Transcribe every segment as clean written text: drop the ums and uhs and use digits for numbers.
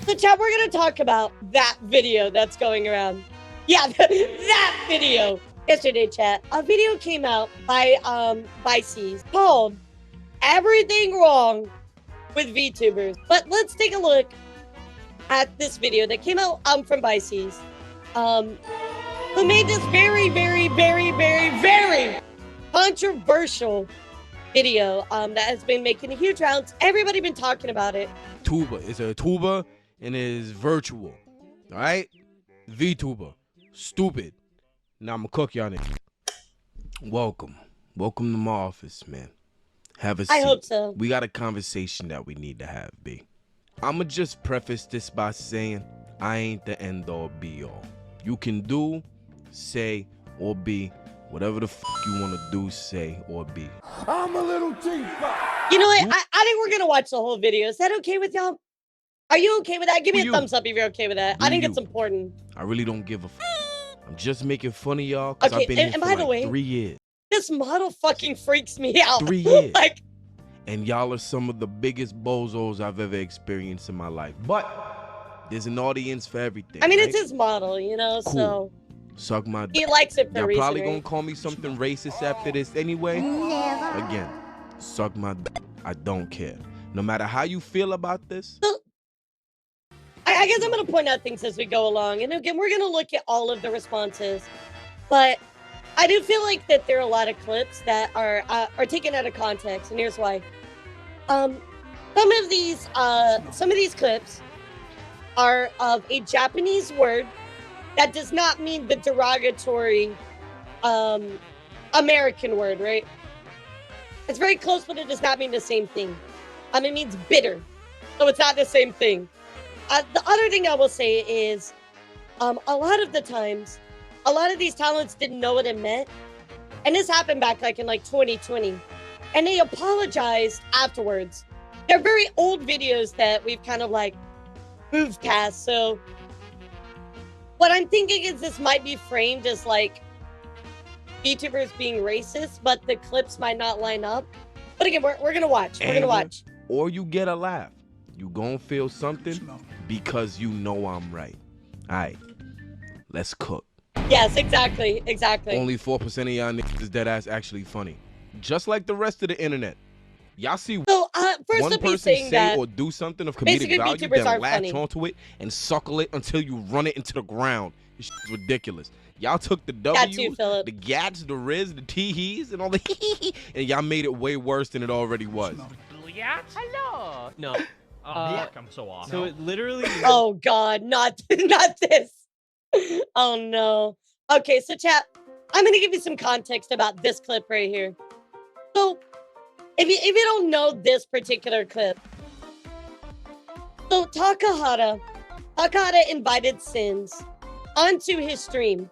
So, chat, we're gonna talk about that video that's going around. Yeah, that video. Yesterday, chat, a video came out by Visecs called "Everything Wrong with Vtubers." But let's take a look at this video that came out from Visecs, who made this very controversial video that has been making huge rounds. Everybody been talking about it. Tuber is a tuber and is virtual. All right, Vtuber, stupid. Now I'm gonna cook y'all niggas. Welcome to my office, man. Have a seat. I hope so. We got a conversation that we need to have, B. I'ma just preface this by saying I ain't the end all be all. You can do, say, or be whatever the fuck you wanna do, say, or be. I'm a little teapot. You know what? I think we're gonna watch the whole video. Is that okay with y'all? Are you okay with that? Give me a thumbs up if you're okay with that. I think it's important. I really don't give a fuck. I'm just making fun of y'all because Okay, I've been here for by the like way, 3 years. This model fucking freaks me out. 3 years. Like, And y'all are some of the biggest bozos I've ever experienced in my life. But there's an audience for everything. I mean, right? it's his model, you know, Cool. so Suck my he likes it for a Y'all reason, probably right? gonna call me something racist after this anyway. Never. Again, suck my I don't care. No matter how you feel about this. So, I guess I'm going to point out things as we go along. And again, we're going to look at all of the responses. But I do feel like that there are a lot of clips that are taken out of context. And here's why. Some of these clips are of a Japanese word that does not mean the derogatory American word, right? It's very close, but it does not mean the same thing. It means bitter. So it's not the same thing. The other thing I will say is, a lot of the times, a lot of these talents didn't know what it meant. And this happened back like in like 2020. And they apologized afterwards. They're very old videos that we've kind of like moved past. So what I'm thinking is this might be framed as like VTubers being racist, but the clips might not line up. But again, we're gonna watch. We're gonna watch. Or you get a laugh. You gonna feel something because you know I'm right. All right, let's cook. Yes, exactly. Only 4% of y'all niggas is dead ass actually funny. Just like the rest of the internet. Y'all see So first one up, he's person saying say that or do something of comedic basically value, VTubers then aren't latch funny. onto it and suckle it until you run it into the ground. This shit's ridiculous. Y'all took the W's, too, Philip. the gats, the riz, the teehees, and all the and y'all made it way worse than it already was. Hello. No. I'm so off. So it literally. Oh God, not this. Oh no. Okay, so chat, I'm gonna give you some context about this clip right here. So if you don't know this particular clip, so Takahata invited Sins onto his stream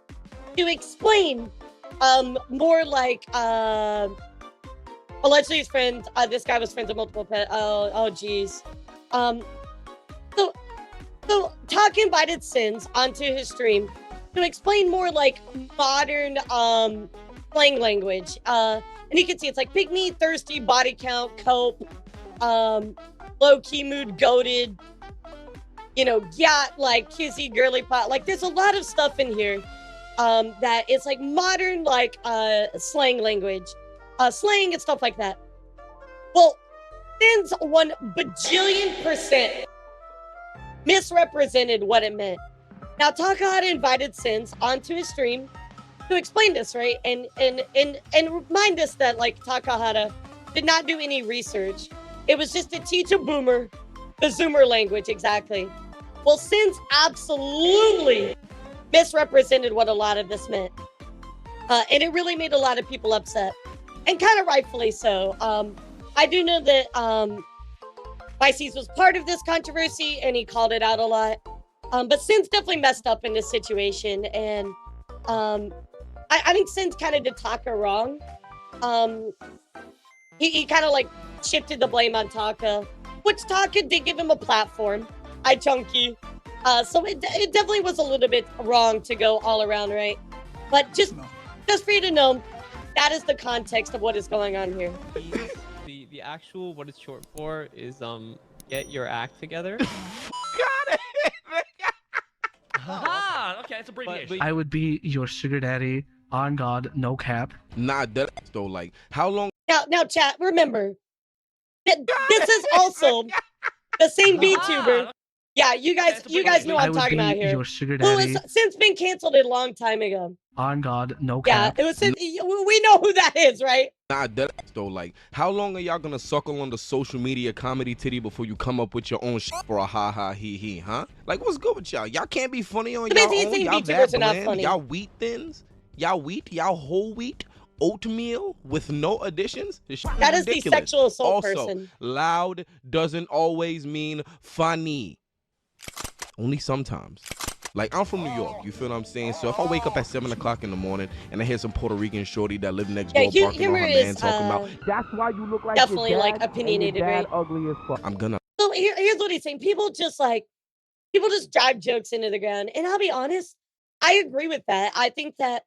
to explain more like allegedly his friend, this guy was friends with multiple oh geez. So Taka invited Sins onto his stream to explain more like modern slang language. And you can see it's like pygmy, thirsty, body count, cope, low key mood, goated, you know, yacht, like kissy, girly pot. Like there's a lot of stuff in here that is like modern like slang language, slang and stuff like that. Well, Sins 1 bajillion% misrepresented what it meant. Now Takahata invited Sins onto his stream to explain this, right? And remind us that like Takahata did not do any research. It was just to teach a boomer the Zoomer language, exactly. Well, Sins absolutely misrepresented what a lot of this meant. And it really made a lot of people upset. And kind of rightfully so. I do know that Visecs was part of this controversy and he called it out a lot. But Sins definitely messed up in this situation. And I think Sins kind of did Taka wrong. He kind of like shifted the blame on Taka, which Taka did give him a platform. Hi, Chunky. So it definitely was a little bit wrong to go all around, right? But just for you to know, that is the context of what is going on here. The actual what it's short for is get your act together. Got it. Okay, it's abbreviation. I would be your sugar daddy on God, no cap. Nah, that though. Like, how long? Now, chat. Remember, this is also the same VTuber. Yeah, you guys know what I I'm would talking be about here. your sugar Who daddy has since been canceled a long time ago. on God, no Yeah, cap. it was. We know who that is, right? Nah, that though. Like, how long are y'all gonna suckle on the social media comedy titty before you come up with your own shit for a ha ha he he, huh? Like, what's good with y'all? Y'all can't be funny on So y'all basically own. saying Y'all VTubers that are not bland. funny. Y'all wheat thins. Y'all wheat. Y'all whole wheat. Oatmeal with no additions. This shit That is the ridiculous. sexual assault also, person. loud doesn't always mean funny. Only sometimes. Like, I'm from New York, you feel what I'm saying? So if I wake up at 7 o'clock in the morning and I hear some Puerto Rican shorty that live next door barking on humor her is man talking about, that's why you look like definitely your dad, like opinionated, and your dad right? ugly as fuck. I'm gonna. So here's what he's saying. People just drive jokes into the ground. And I'll be honest, I agree with that. I think that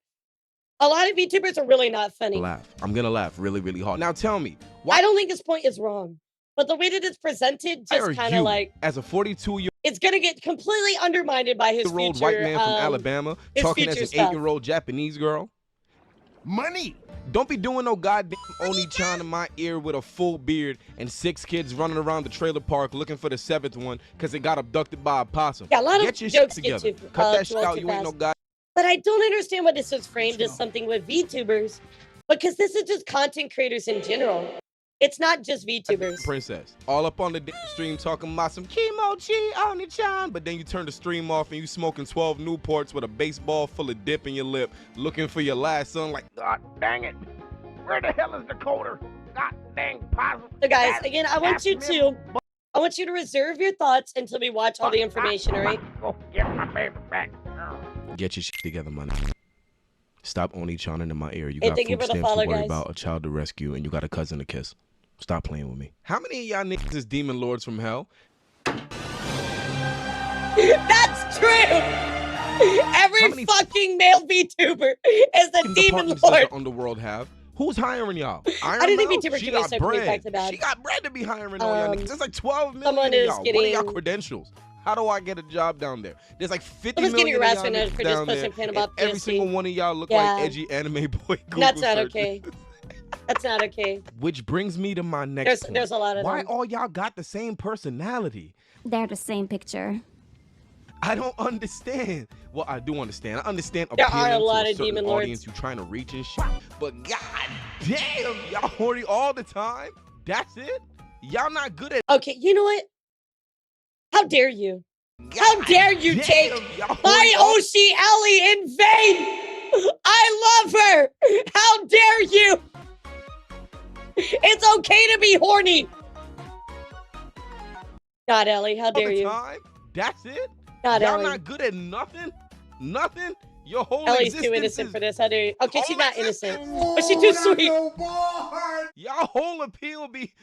a lot of VTubers are really not funny. Laugh. I'm gonna laugh really, really hard. Now tell me, why I don't think his point is wrong. But the way that it's presented just kind of like, as a 42-year-old it's going to get completely undermined by his future, white man from Alabama his talking as future an stuff. 8-year-old Japanese girl? Money. Don't be doing no goddamn Oni-chan in my ear with a full beard and 6 kids running around the trailer park looking for the 7th one because it got abducted by a possum. Yeah, a lot Get of your jokes shit get together. too, Cut that too shit old out. too You ain't no fast. god. But I don't understand why this is framed as something with VTubers, because this is just content creators in general. It's not just VTubers. Princess. All up on the stream talking about some kimochi Oni-chan, but then you turn the stream off and you smoking 12 Newports with a baseball full of dip in your lip, looking for your last son like, God dang it. Where the hell is the coder? God dang possum. So guys, again, I want you to reserve your thoughts until we watch all the information, all right? Go get my baby back. Get your shit together, man. Stop Oni-chaning in my ear. You Hey, got thank you food for the stamps to follow, worry guys. about, a child to rescue, and you got a cousin to kiss. Stop playing with me. How many of y'all niggas is demon lords from hell? That's true! Every fucking male VTuber is a demon Does lord. the underworld have? Who's hiring y'all? I didn't think Mouth? VTubers She should be got so back bread. to back. She got bread to be hiring all y'all niggas. There's like 12 million someone of is y'all. What are y'all getting- credentials? How do I get a job down there? There's like 50 Someone's getting million of harassed y'all right now niggas for just down posting there, pin and about every PSG. single one of y'all look Yeah. like edgy anime boy Google That's not searches. okay. That's not okay. Which brings me to my next point. There's a lot of Why them. all y'all got the same personality? They're the same picture. I don't understand. Well, I do understand. I understand There appealing are a lot to a of certain demon lords. audience you trying to reach and shit. But god damn, y'all horny all the time? That's it? Y'all not good at Okay, you know what? How dare you? How dare you damn, take y'all horny my all- Oshi Ellie in vain? I love her. How dare you? It's okay to be horny. God, Ellie, how all dare the you? time? That's it? God, Y'all Ellie. not good at nothing? Nothing? Your whole Ellie's existence too innocent is... for this. How dare you? Okay, she's Whole not existence- innocent, but she's too sweet. Y'all whole appeal be...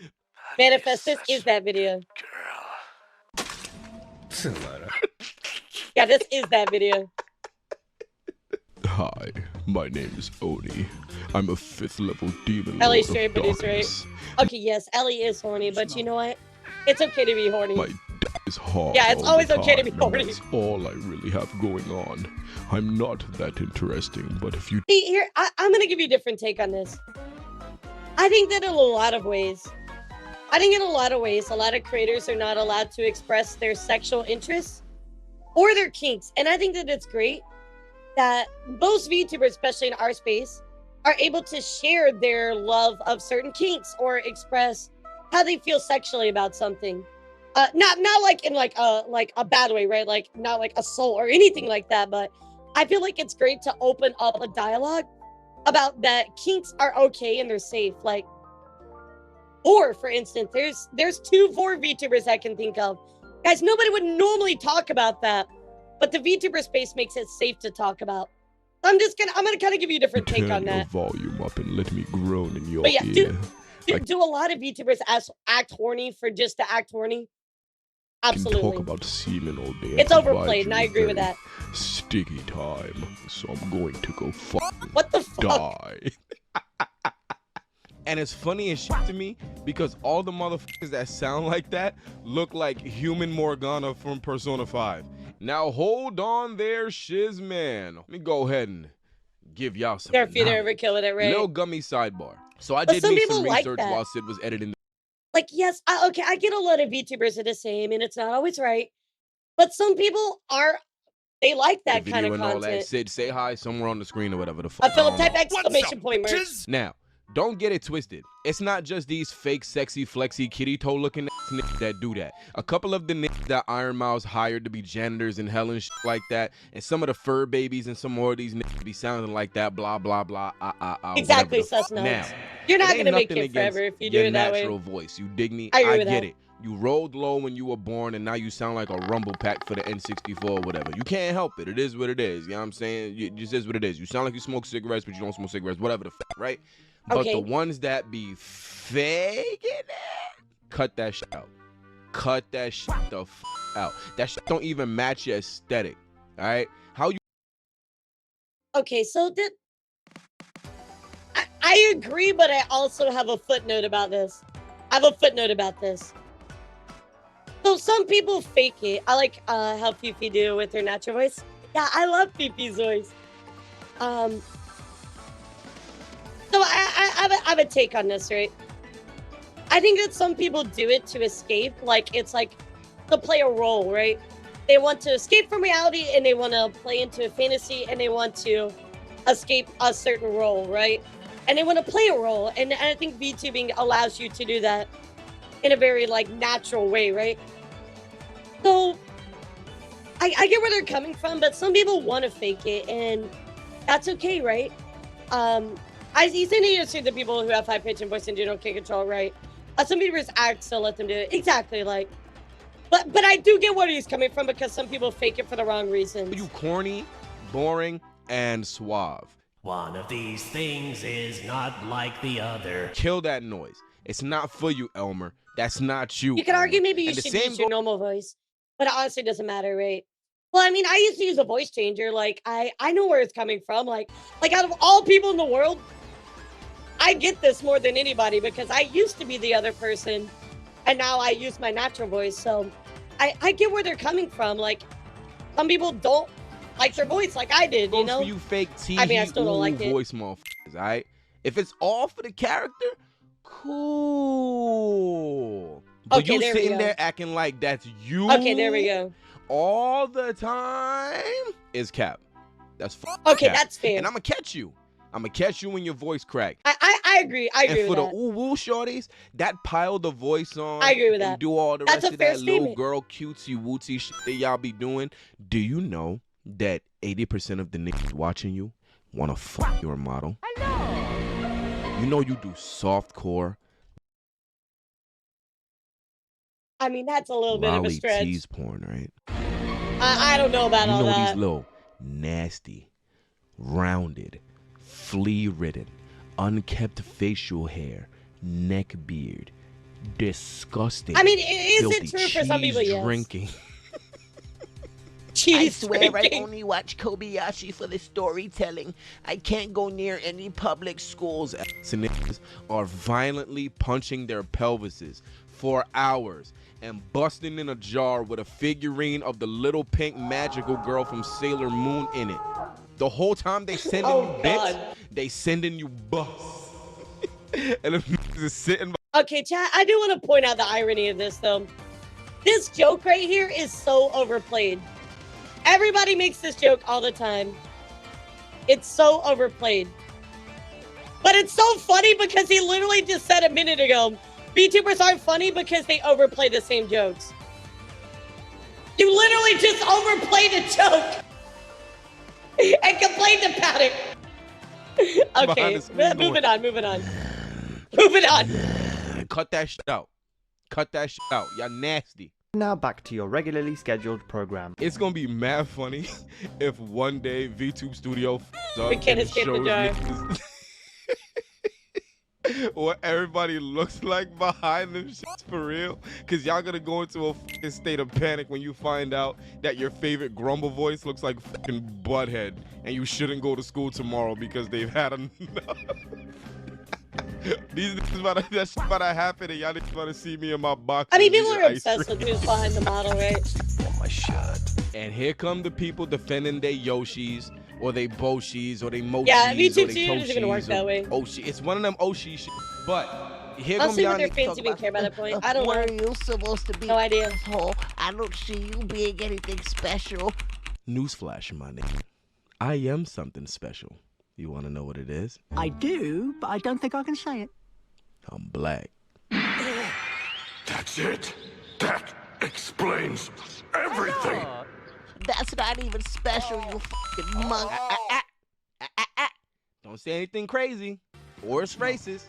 Manifest, this is that video. It's el-ara. Yeah, this is that video. Hi, my name is Oni. I'm a 5th level demon Ellie lord straight of producer, right? darkness. Okay, yes, Ellie is horny, but you know what? It's okay to be horny. My dick is hard. Yeah, it's all always the okay to be time, and horny. That's all I really have going on. I'm not that interesting, but if you See, here, I'm going to give you a different take on this. I think that in a lot of ways, a lot of creators are not allowed to express their sexual interests or their kinks. And I think that it's great that most VTubers, especially in our space, are able to share their love of certain kinks or express how they feel sexually about something. Not like in like a bad way, right? Like not like assault or anything like that, but I feel like it's great to open up a dialogue about that kinks are okay and they're safe. Like, or for instance, there's 2 VTubers I can think of. Guys, nobody would normally talk about that, but the VTuber space makes it safe to talk about. I'm gonna kind of give you a different take on that. volume up and let me groan in your But yeah, do a lot of VTubers act horny for just to act horny? Absolutely. about semen all day. It's overplayed, and I agree with that. Sticky time, so I'm going to go What the fuck? die. And it's funny as shit to me because all the motherfuckers that sound like that look like human Morgana from Persona 5. Now hold on there, shiz man. Let me go ahead and give y'all some. There are few that ever killing it, right? Little gummy sidebar. So I But did some me people some like research that. while Sid was editing. Like, yes, okay, I get a lot of VTubers are the same, and it's not always right. But some people are, they like that kind of and all that. content. Sid, say hi somewhere on the screen or whatever the fuck. A Philip type know. exclamation point merch. Now, don't get it twisted. It's not just these fake, sexy, flexy, kitty toe looking niggas that do that. A couple of the niggas that Iron Mouse hired to be janitors in hell and shit like that, and some of the fur babies and some more of these niggas be sounding like that, blah, blah, blah, Exactly, sus now, nuts. You're not it ain't going to make nothing it forever if you your do it that way. natural voice. You dig me? I agree I with get that. it. You rolled low when you were born, and now you sound like a rumble pack for the N64 or whatever. You can't help it. It is what it is. You know what I'm saying? It just is what it is. You sound like you smoke cigarettes, but you don't smoke cigarettes. Whatever the fuck, right? But Okay. the ones that be faking it, cut that shit out. Cut that shit the fuck out. That shit don't even match your aesthetic. All right? How you? Okay, so I agree, but I also have a footnote about this. So some people fake it. I like how Fifi do with her natural voice. Yeah, I love Fifi's voice. So I have a take on this, right? I think that some people do it to escape. Like, it's like to play a role, right? They want to escape from reality and they want to play into a fantasy and they want to escape a certain role, right? And they want to play a role. And I think VTubing allows you to do that in a very, like, natural way, right? So I get where they're coming from, but some people want to fake it, and that's okay, right? You still need to see the people who have high pitch and voice and do can't control, right? Some people just act, so let them do it. Exactly, like. But I do get where he's coming from because some people fake it for the wrong reasons. You corny, boring, and suave. One of these things is not like the other. Kill that noise. It's not for you, Elmer. That's not you. You could argue maybe you And the should same use your normal voice, but it honestly doesn't matter, right? Well, I mean, I used to use a voice changer. Like, I know where it's coming from. Like out of all people in the world, I get this more than anybody because I used to be the other person, and now I use my natural voice. So I get where they're coming from. Like, some people don't like their voice like I did, you know? For you fake TV I mean, I still don't like it. voice motherfuckers, all right? If it's all for the character, cool. But Okay, you there we sitting go. there acting like that's you Okay, there we go. all the time is cap. That's Okay, cap. that's fair. And I'm going to catch you. I'm going to catch you when your voice crack. I agree. I agree And with for that. the ooh-woo shorties, that pile the voice on. I agree with and that. do all the That's rest a of fair that little statement. girl cutesy-wootsy shit that y'all be doing. Do you know that 80% of the niggas watching you want to fuck your model? Hello. You know you do softcore. I mean, that's a little bit of a Lolly stretch. tease porn, right? I don't know about You all know that. these little nasty, rounded, flea-ridden, unkept facial hair, neck beard, disgusting. I mean, is filthy it true for some people? cheese Yes. drinking. Cheese I swear drinking. I only watch Kobayashi for the storytelling. I can't go near any public schools. And niggas are violently punching their pelvises for hours and busting in a jar with a figurine of the little pink magical girl from Sailor Moon in it. The whole time they sending Oh, you bits, God. they sending you buffs. And if niggas is sitting Okay, chat, I do want to point out the irony of this, though. This joke right here is so overplayed. Everybody makes this joke all the time. It's so overplayed. But it's so funny because he literally just said a minute ago, VTubers aren't funny because they overplay the same jokes. You literally just overplayed a joke and complained about it. Okay, the screen moving on. Moving on. cut that shit out. Cut that shit out. Y'all nasty. Now back to your regularly scheduled program. It's gonna be mad funny if one day VTube Studio up We can't and escape the shows jar. niggas what everybody looks like behind them shits for real. Cause y'all gonna go into a fucking state of panic when you find out that your favorite grumble voice looks like fucking Butthead and you shouldn't go to school tomorrow because they've had enough. These niggas that shit about to happen and y'all niggas about to see me in my box. I mean, people eating are ice obsessed cream. with who's behind the model, right? Want my shirt? And here come the people defending their Yoshis or they Boshis or they Mochis Yeah, or they VTubers doesn't even work Toshis that or way. Oshi. It's one of them Oshi shit. But here I'll gonna see be what on their the fans talk even about- care by that point. I don't What know. are you supposed to be? No idea. Asshole. I don't see you being anything special. Newsflash, my nigga. I am something special. You wanna know what it is? I do, but I don't think I can say it. I'm black. That's it. That explains everything. No. That's not even special, you fucking monk. Don't say anything crazy or it's racist.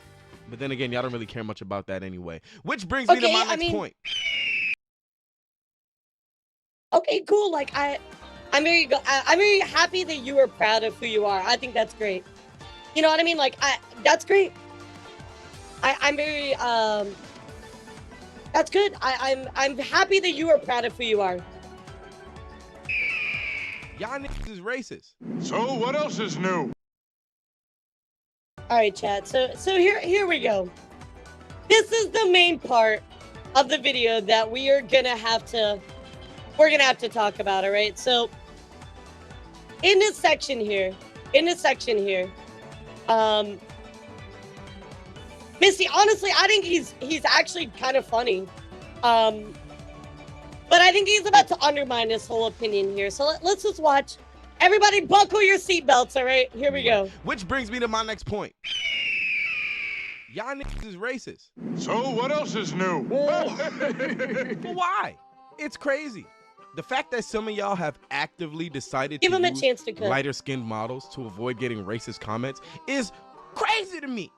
But then again, y'all don't really care much about that anyway. Which brings me to Okay, my I next mean- point. Okay, cool. Like I'm very happy that you are proud of who you are. I think that's great. You know what I mean? Like that's great. I'm very that's good. I'm happy that you are proud of who you are. Y'all niggas is racist. So what else is new? All right, chat. So here we go. This is the main part of the video that we're gonna have to talk about. All right. So in this section here, Missy, honestly, I think he's actually kind of funny. But I think he's about to undermine this whole opinion here. So let's just watch. Everybody buckle your seatbelts, all right? Here we go. Which brings me to my next point. Y'all niggas is racist. So what else is new? But why? It's crazy. The fact that some of y'all have actively decided Give to him a use chance to cook. lighter-skinned models to avoid getting racist comments is crazy to me.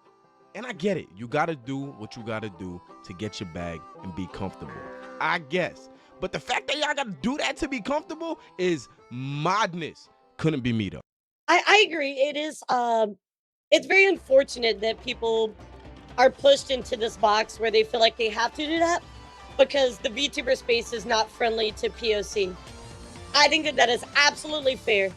And I get it. You gotta do what you gotta do to get your bag and be comfortable. I guess. But the fact that y'all gotta do that to be comfortable is madness. Couldn't be me though. I agree. It is it's very unfortunate that people are pushed into this box where they feel like they have to do that because the VTuber space is not friendly to POC. I think that is absolutely fair.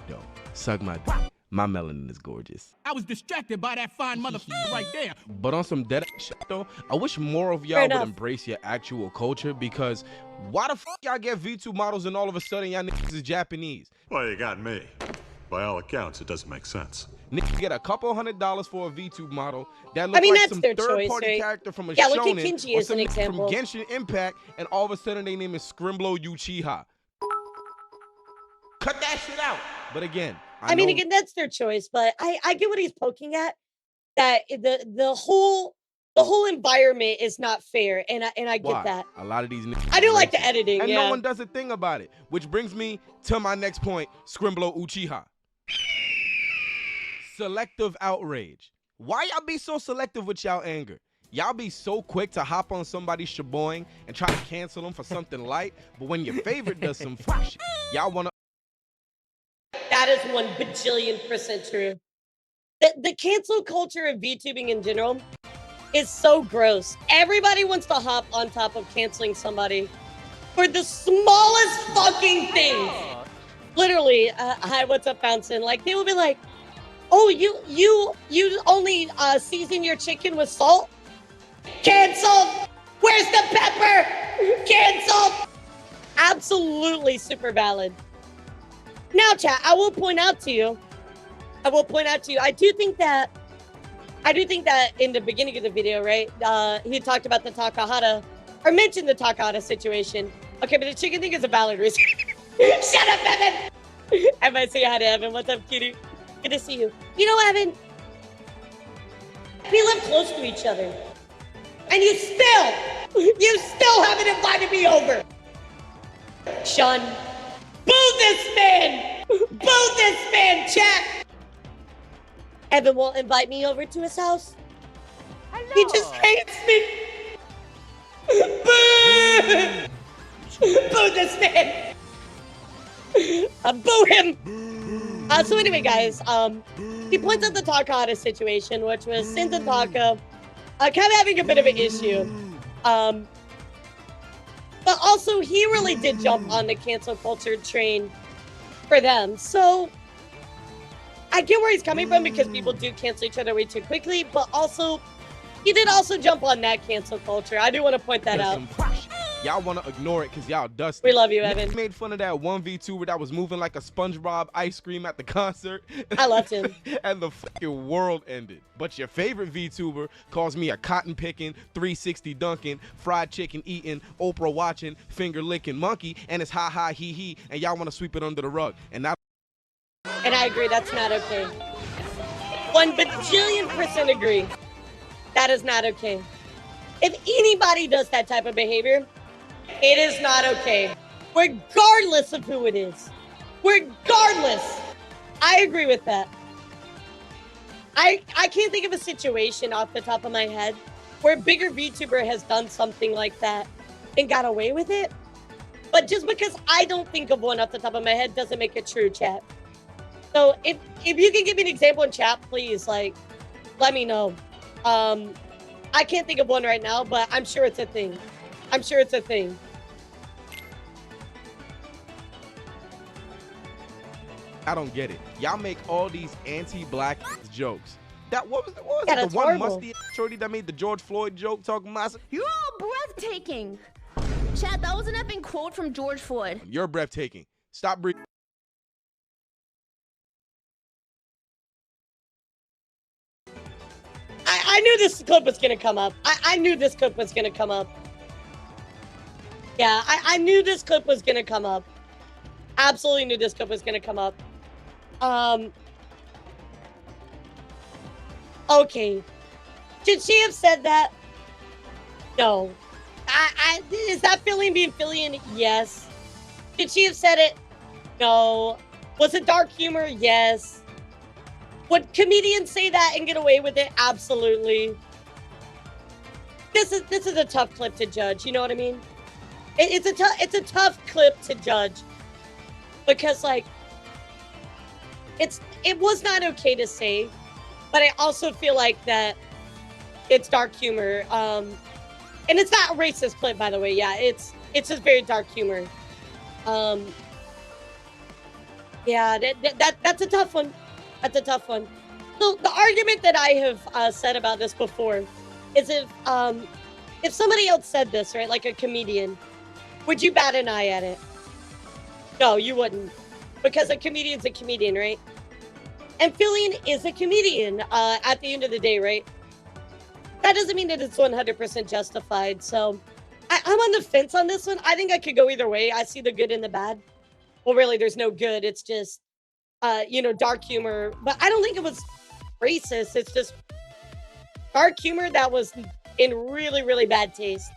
Yo, suck my dick. My melanin is gorgeous. I was distracted by that fine motherfucker right there. But on some dead shit though, I wish more of y'all Fair would enough. embrace your actual culture because why the fuck y'all get V2 models and all of a sudden y'all niggas is Japanese? Well, you got me. By all accounts, it doesn't make sense. Niggas get a couple $100 for a V2 model that looks I mean, like that's some their choice, third-party right? character from a Yeah, look at shonen Kinji or as an some nigga from example. Genshin Impact, and all of a sudden they name is Scrimblow Uchiha. Cut that shit out. But again, I mean, know- again, that's their choice, but I get what he's poking at. That the whole environment is not fair, and I get why? that. A lot of these niggas I do are like the racist. editing, And yeah. no one does a thing about it. Which brings me to my next point, Scrimblow Uchiha. Selective outrage. Why y'all be so selective with y'all anger? Y'all be so quick to hop on somebody's shaboing and try to cancel them for something light, but when your favorite does some fuck shit, y'all wanna That is 1 bajillion% true. The cancel culture of VTubing in general is so gross. Everybody wants to hop on top of canceling somebody for the smallest fucking thing. Literally, hi, what's up, Bouncin'? Like, they will be like, oh, you only season your chicken with salt? Cancel! Where's the pepper? Cancel! Absolutely super valid. Now, chat, I will point out to you, I do think that in the beginning of the video, right, he talked about the Takahata, or mentioned the Takahata situation. Okay, but the chicken thing is a valid reason. Shut up, Evan! I might say hi to Evan. What's up, cutie? Good to see you. You know, Evan, we live close to each other. And you still haven't invited me over. Sean, boo this man! Boo this man, chat! Evan won't invite me over to his house. Hello. He just hates me. Boo! Boo this man! Boo him! So anyway, guys, he points out the Takahata situation, which was Sins and Taka kind of having a bit of an issue. But also, he really did jump on the cancel culture train for them. So I get where he's coming from because people do cancel each other way too quickly, but also he did also jump on that cancel culture. I do want to point that out. Y'all want to ignore it because y'all dusty. We love you, Niggas Evan. made fun of that one VTuber that was moving like a SpongeBob ice cream at the concert. I loved him. And the fucking world ended. But your favorite VTuber calls me a cotton picking, 360 dunking, fried chicken eating, Oprah watching, finger licking monkey, and it's ha ha he he, and y'all want to sweep it under the rug. And I agree, that's not okay. 1 bajillion% agree. That is not okay. If anybody does that type of behavior, it is not okay. Regardless of who it is. Regardless. I agree with that. I can't think of a situation off the top of my head where a bigger VTuber has done something like that and got away with it. But just because I don't think of one off the top of my head doesn't make it true, chat. So if you can give me an example in chat, please, like, let me know. I can't think of one right now, but I'm sure it's a thing. I'm sure it's a thing. I don't get it. Y'all make all these anti-black jokes. What was Yeah, it? that's The one horrible. musty shorty that made the George Floyd joke talking about You're all breathtaking. Chad, that was an effing quote from George Floyd. you're breathtaking. Stop breathing. I knew this clip was gonna come up. I knew this clip was gonna come up. Yeah, I knew this clip was gonna come up. Absolutely knew this clip was gonna come up. Okay. Should she have said that? No. Is that Philly being Philly? Yes. Did she have said it? No. Was it dark humor? Yes. Would comedians say that and get away with it? Absolutely. This is a tough clip to judge. You know what I mean? It's a tough clip to judge because like it was not okay to say, but I also feel like that it's dark humor. And it's not a racist clip, by the way. Yeah, it's just very dark humor. Yeah, that's a tough one. That's a tough one. So the argument that I have said about this before is if somebody else said this, right, like a comedian, would you bat an eye at it? No, you wouldn't, because a comedian's a comedian, right? And Fillion is a comedian at the end of the day, right? That doesn't mean that it's 100% justified. So I'm on the fence on this one. I think I could go either way. I see the good and the bad. Well, really, there's no good. It's just dark humor, but I don't think it was racist. It's just dark humor that was in really, really bad taste.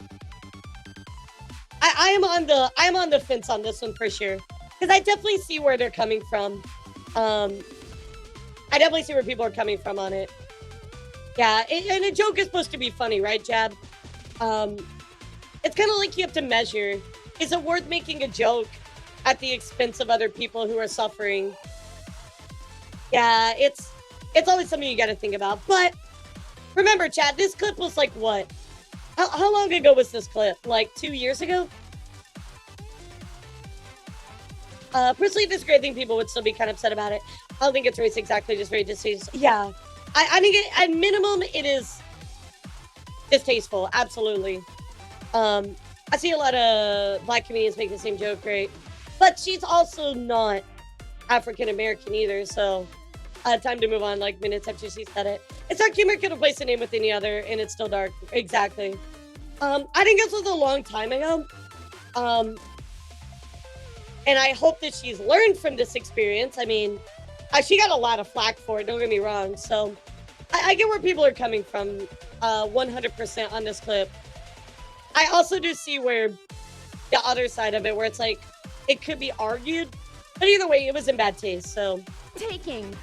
I am on the fence on this one for sure, because I definitely see where they're coming from. I definitely see where people are coming from on it. Yeah, and a joke is supposed to be funny, right, Jab? It's kind of like you have to measure. Is it worth making a joke at the expense of other people who are suffering? Yeah, it's always something you got to think about. But remember, chat, this clip was like what? How long ago was this clip? Like 2 years ago? Personally, this great thing, people would still be kind of upset about it. I don't think it's race exactly, just very distasteful. Yeah, I think at minimum it is distasteful. Absolutely. I see a lot of black comedians make the same joke, right? But she's also not African American either, so time to move on like minutes after she said it. It's dark humor, could have placed a name with any other, and it's still dark. Exactly. I think this was a long time ago. And I hope that she's learned from this experience. I mean, she got a lot of flack for it, don't get me wrong. So I get where people are coming from 100% on this clip. I also do see where the other side of it, where it's like, it could be argued, but either way, it was in bad taste, so. Taking.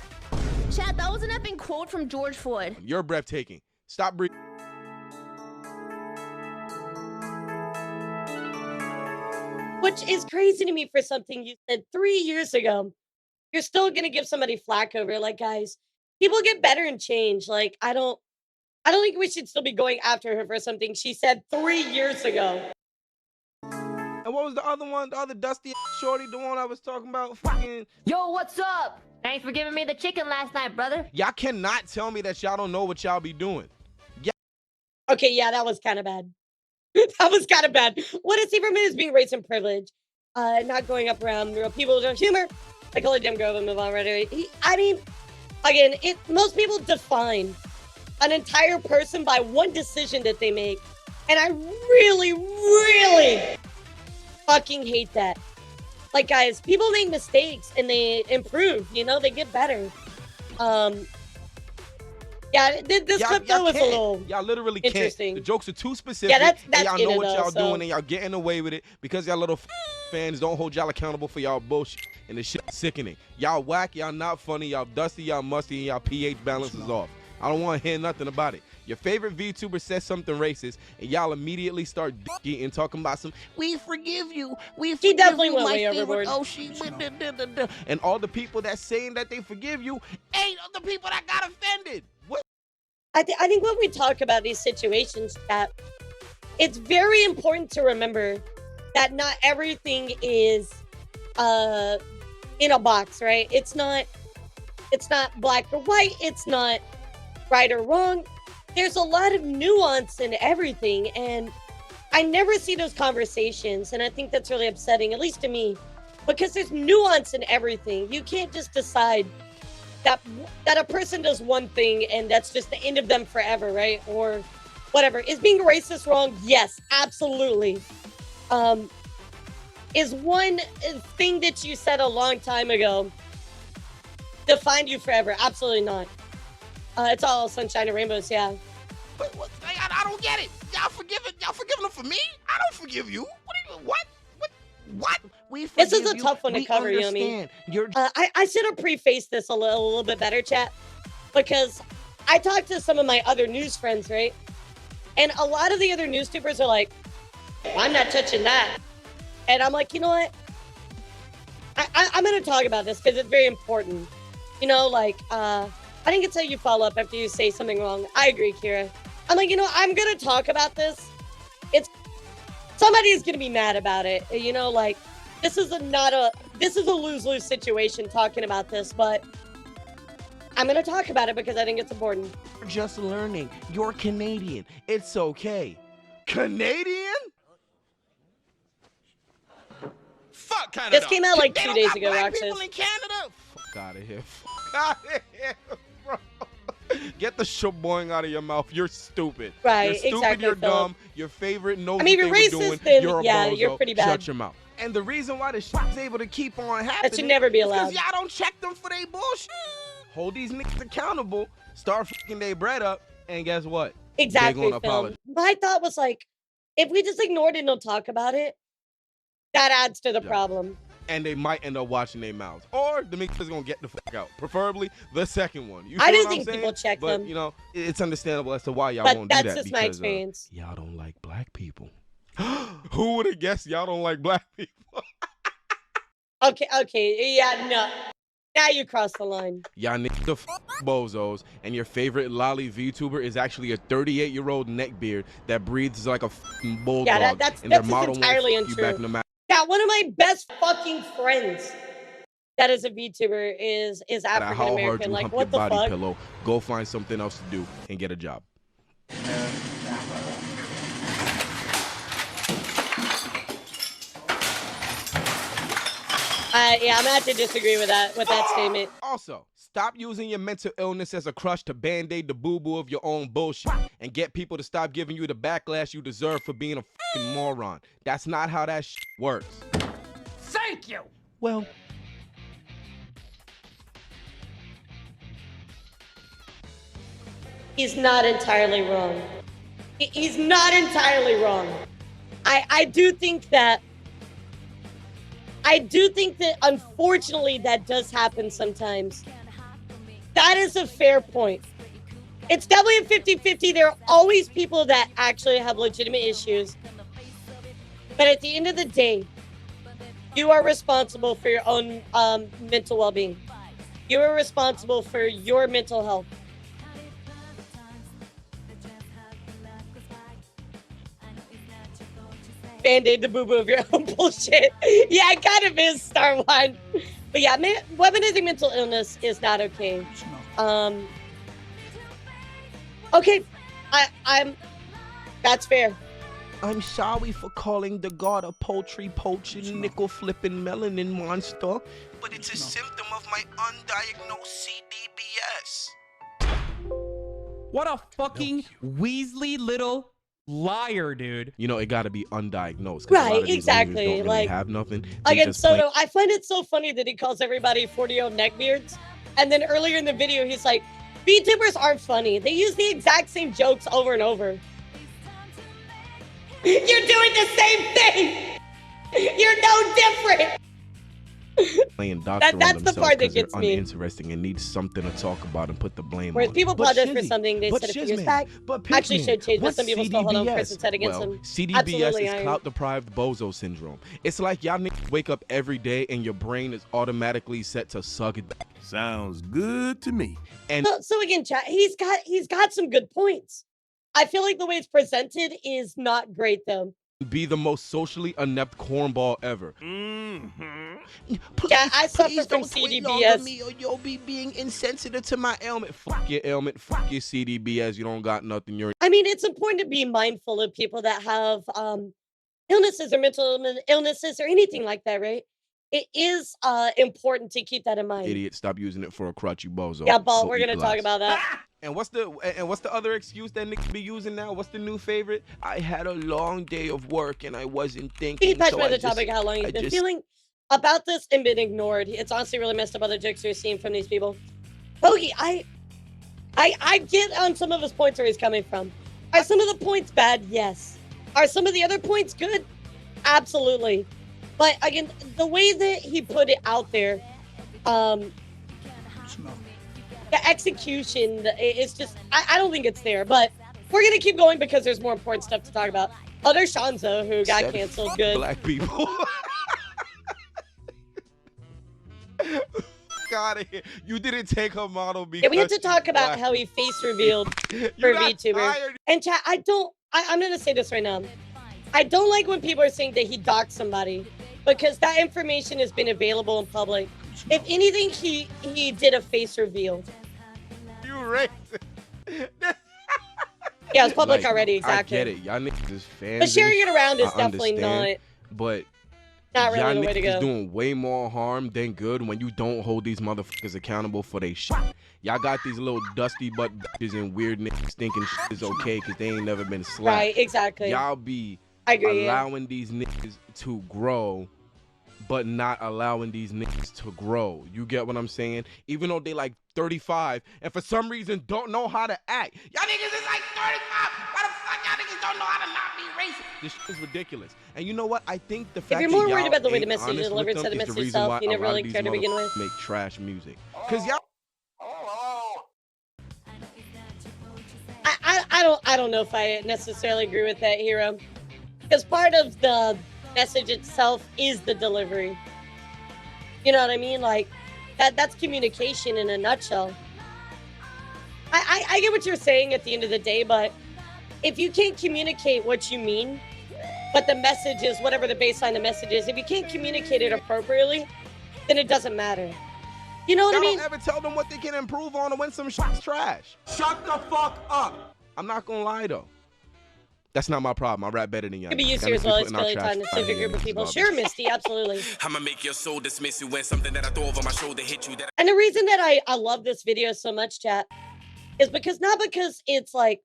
Chad, that was an effing quote from George Floyd. You're breathtaking. Stop breathing. Which is crazy to me for something you said 3 years ago. You're still gonna give somebody flack over it. Like, guys, people get better and change. Like, I don't think we should still be going after her for something she said 3 years ago. And what was the other one? The other dusty shorty, the one I was talking about? Fucking. Yo, what's up? Thanks for giving me the chicken last night, brother. Y'all cannot tell me that y'all don't know what y'all be doing. Okay, yeah, that was kind of bad. That was kind of bad. What is he from is being raised in privilege, not going up around real people with humor. Like, holy damn girl, move on right away. I mean, again, most people define an entire person by one decision that they make, and I really, really fucking hate that. Like, guys, people make mistakes and they improve. You know, they get better. Yeah, this clip though was a little y'all literally interesting. Can't. The jokes are too specific. Yeah, and y'all know what y'all so. doing, and y'all getting away with it because y'all little fans don't hold y'all accountable for y'all bullshit, and the shit sickening. Y'all whack, y'all not funny, y'all dusty, y'all musty, and y'all pH balance is off. I don't want to hear nothing about it. Your favorite VTuber says something racist, and y'all immediately start dicking and talking about some, we forgive you, we forgive he definitely you, went my way favorite, overboard. oh, she, and all the people that's saying that they forgive you ain't the people that got offended. What? I think when we talk about these situations, that it's very important to remember that not everything is in a box, right? It's not black or white. It's not right or wrong. There's a lot of nuance in everything, and I never see those conversations, and I think that's really upsetting, at least to me, because there's nuance in everything. You can't just decide that a person does one thing and that's just the end of them forever, right? Or whatever. Is being racist wrong? Yes, absolutely. Is one thing that you said a long time ago define you forever? Absolutely not. It's all sunshine and rainbows, yeah. But what? I don't get it. Y'all forgiving them for me? I don't forgive you. What? This is a tough one to cover, you know what I mean? I should have prefaced this a little bit better, chat, because I talked to some of my other news friends, right? And a lot of the other news tubers are like, I'm not touching that. And I'm like, you know what? I'm going to talk about this because it's very important. You know, like, I think it's how you follow up after you say something wrong. I agree, Kira. I'm like, you know, I'm going to talk about this. Somebody is going to be mad about it. You know, like, this is a lose-lose situation talking about this, but I'm going to talk about it because I think it's important. You're just learning. You're Canadian. It's okay. Canadian? Fuck Canada. This came out like 2 days ago, black Roxas. people in Canada? Fuck out of here. Fuck out of here, bro. Get the shaboing out of your mouth. You're stupid. Right, you're stupid, exactly, you're Philip. dumb. Your favorite knows I mean, what you're they racist, were doing. then, You're a yeah, bozo. you're pretty bad. Shut your mouth. And the reason why this shit's able to keep on happening That should never be allowed. is because y'all don't check them for their bullshit. Hold these niggas accountable, start fucking their bread up, and guess what? Exactly, They gonna Phil. apologize. My thought was like, if we just ignored it and don't talk about it, that adds to the problem. And they might end up watching their mouths. Or the niggas gonna get the fuck out. Preferably the second one. You I feel do what I'm think saying? people check but, them. you know, it's understandable as to why y'all But won't do that's that. just my because, experience. y'all don't like black people. Who would have guessed y'all don't like black people? Okay, yeah, no. Now you crossed the line. Y'all niggas the bozos, and your favorite lolly VTuber is actually a 38-year-old neckbeard that breathes like a fucking bulldog. Yeah, that's and their just model entirely won't fuck you untrue. back no matter. Yeah, one of my best fucking friends that is a VTuber is African How hard American. you Like, hump what your the body fuck? pillow, go find something else to do and get a job. Yeah, I'm gonna have to disagree with that statement. Also, stop using your mental illness as a crutch to band-aid the boo-boo of your own bullshit and get people to stop giving you the backlash you deserve for being a fucking moron. That's not how that shit works. Thank you. Well, He's not entirely wrong. He's not entirely wrong. I do think that unfortunately that does happen sometimes. That is a fair point. It's definitely a 50-50. There are always people that actually have legitimate issues. But at the end of the day, you are responsible for your own mental well-being. You are responsible for your mental health. Band-aid the boo-boo of your own bullshit. Yeah, it kind of is, Star One. But yeah, weaponizing mental illness is not okay. Okay, I'm. That's fair. I'm sorry for calling the Gawd a poultry poaching, nickel flipping melanin monster, but it's a symptom of my undiagnosed CDBS. What a fucking Weasley little liar, dude. You know, it gotta be undiagnosed. 'Cause a lot Right, of these exactly. losers don't really Like, have nothing. They again, just plain- Soto, I find it so funny that he calls everybody 40-year-old neckbeards. And then earlier in the video, he's like, Vtubers aren't funny. They use the exact same jokes over and over. You're doing the same thing. You're no different. playing doctor on That's the themselves part that 'cause they're gets me. uninteresting and need something to talk about and put the blame Whereas on. people But apologize for Shizzy, something they but said a few Shizman, years back. but Actually Pitchman, should change, but what's some people still hold on CDBS? person said against Well, him. CDBS Absolutely is iron. clout-deprived bozo syndrome. It's like y'all niggas wake up every day and your brain is automatically set to suck it. Sounds good to me. And So again, chat, he's got some good points. I feel like the way it's presented is not great though. be the most socially inept cornball ever. Yeah, I suffer Please from don't tweet longer CDBS. me or you'll be being insensitive to my ailment. Fuck your ailment, fuck your CDBS. You don't got nothing. You're I mean, it's important to be mindful of people that have illnesses or mental illnesses or anything like that, right? It is important to keep that in mind. idiot. Stop using it for a crutch, you bozo. Yeah, Ball, Go we're eat gonna talk glass. about that. And what's the other excuse that niggas be using now? What's the new favorite? I had a long day of work and I wasn't thinking. Being touched so by I the just- topic, how long I he's been just- feeling about this and been ignored. It's honestly really messed up other jokes we're seeing from these people. Bogey, I get on some of his points where he's coming from. Are some of the points bad? Yes. Are some of the other points good? Absolutely. But again, the way that he put it out there, the execution is just, I don't think it's there, but we're going to keep going because there's more important stuff to talk about. Other Shanzo, who got Said canceled, fuck good. Black people. Out of here. You didn't take her model because Yeah, we have to she's talk about black. how he face revealed You for got VTuber. tired. And chat, I'm going to say this right now. I don't like when people are saying that he doxed somebody because that information has been available in public. If anything, he did a face reveal. You racist. Yeah, it's public Like, already, exactly. I get it. Y'all niggas is fans. But sharing and it around is I definitely understand, But not really y'all the way to niggas go. is doing way more harm than good when you don't hold these motherfuckers accountable for they shit. Y'all got these little dusty butt bitches and weird niggas thinking shit is okay because they ain't never been slapped. Right, exactly. Y'all be I agree, yeah. allowing these niggas to grow, but not allowing these niggas to grow. You get what I'm saying? Even though they like 35 and for some reason don't know how to act. Y'all niggas is like 35. Why the fuck y'all niggas don't know how to not be racist? This shit is ridiculous. And you know what? I think the fact you're more that worried y'all about the way the ain't message is honest delivered with instead them of is the message reason itself, why you a never lot really of these cared to begin with. motherfuckers make trash music. Cause y'all I don't know if I necessarily agree with that, Hero. Because part of the message itself is the delivery. You know what I mean? Like, that's communication in a nutshell. I get what you're saying at the end of the day, but if you can't communicate what you mean, but the message is whatever the baseline the message is, if you can't communicate it appropriately, then it doesn't matter. You know what I mean? don't ever tell them what they can improve on or when some shit's trash. Shut the fuck up. I'm not gonna lie though. That's not my problem. I rap better than y'all. Could be used Y'all here as niggas well. be It's putting out fairly trash time to out civic here, group of niggas people. garbage. Sure, Misty, absolutely. I'ma make your soul dismiss you when something that I throw over my shoulder hit you. That And the reason that I love this video so much, chat, is because not because it's like,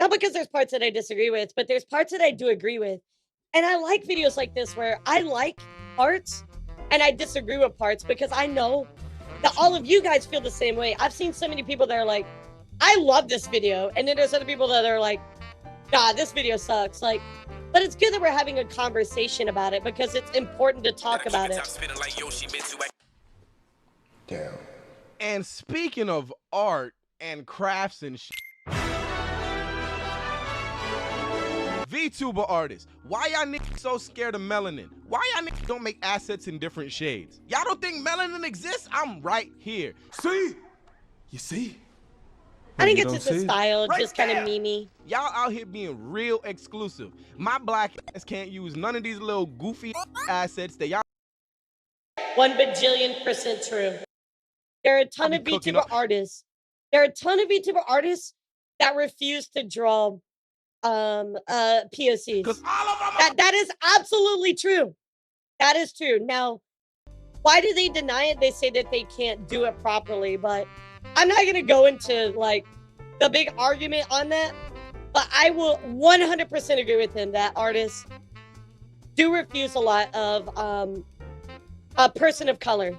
not because there's parts that I disagree with, but there's parts that I do agree with. And I like videos like this where I like parts and I disagree with parts because I know that all of you guys feel the same way. I've seen so many people that are like, I love this video. And then there's other people that are like, God, this video sucks. Like, but it's good that we're having a conversation about it because it's important to talk about it. Damn. And speaking of art and crafts and shit, VTuber artists, why y'all niggas so scared of melanin? Why y'all niggas don't make assets in different shades? Y'all don't think melanin exists? I'm right here. See? You see? I think it's just a style, Right just kind of there. memey. Y'all out here being real exclusive. My black ass can't use none of these little goofy assets that y'all 1 bajillion% true. There are a ton I'll of be cooking VTuber up. artists. There are a ton of VTuber artists that refuse to draw POCs. Because all of them That is absolutely true. That is true. Now, why do they deny it? They say that they can't do it properly, but I'm not gonna go into like the big argument on that. But I will 100% agree with him that artists do refuse a lot of a person of color.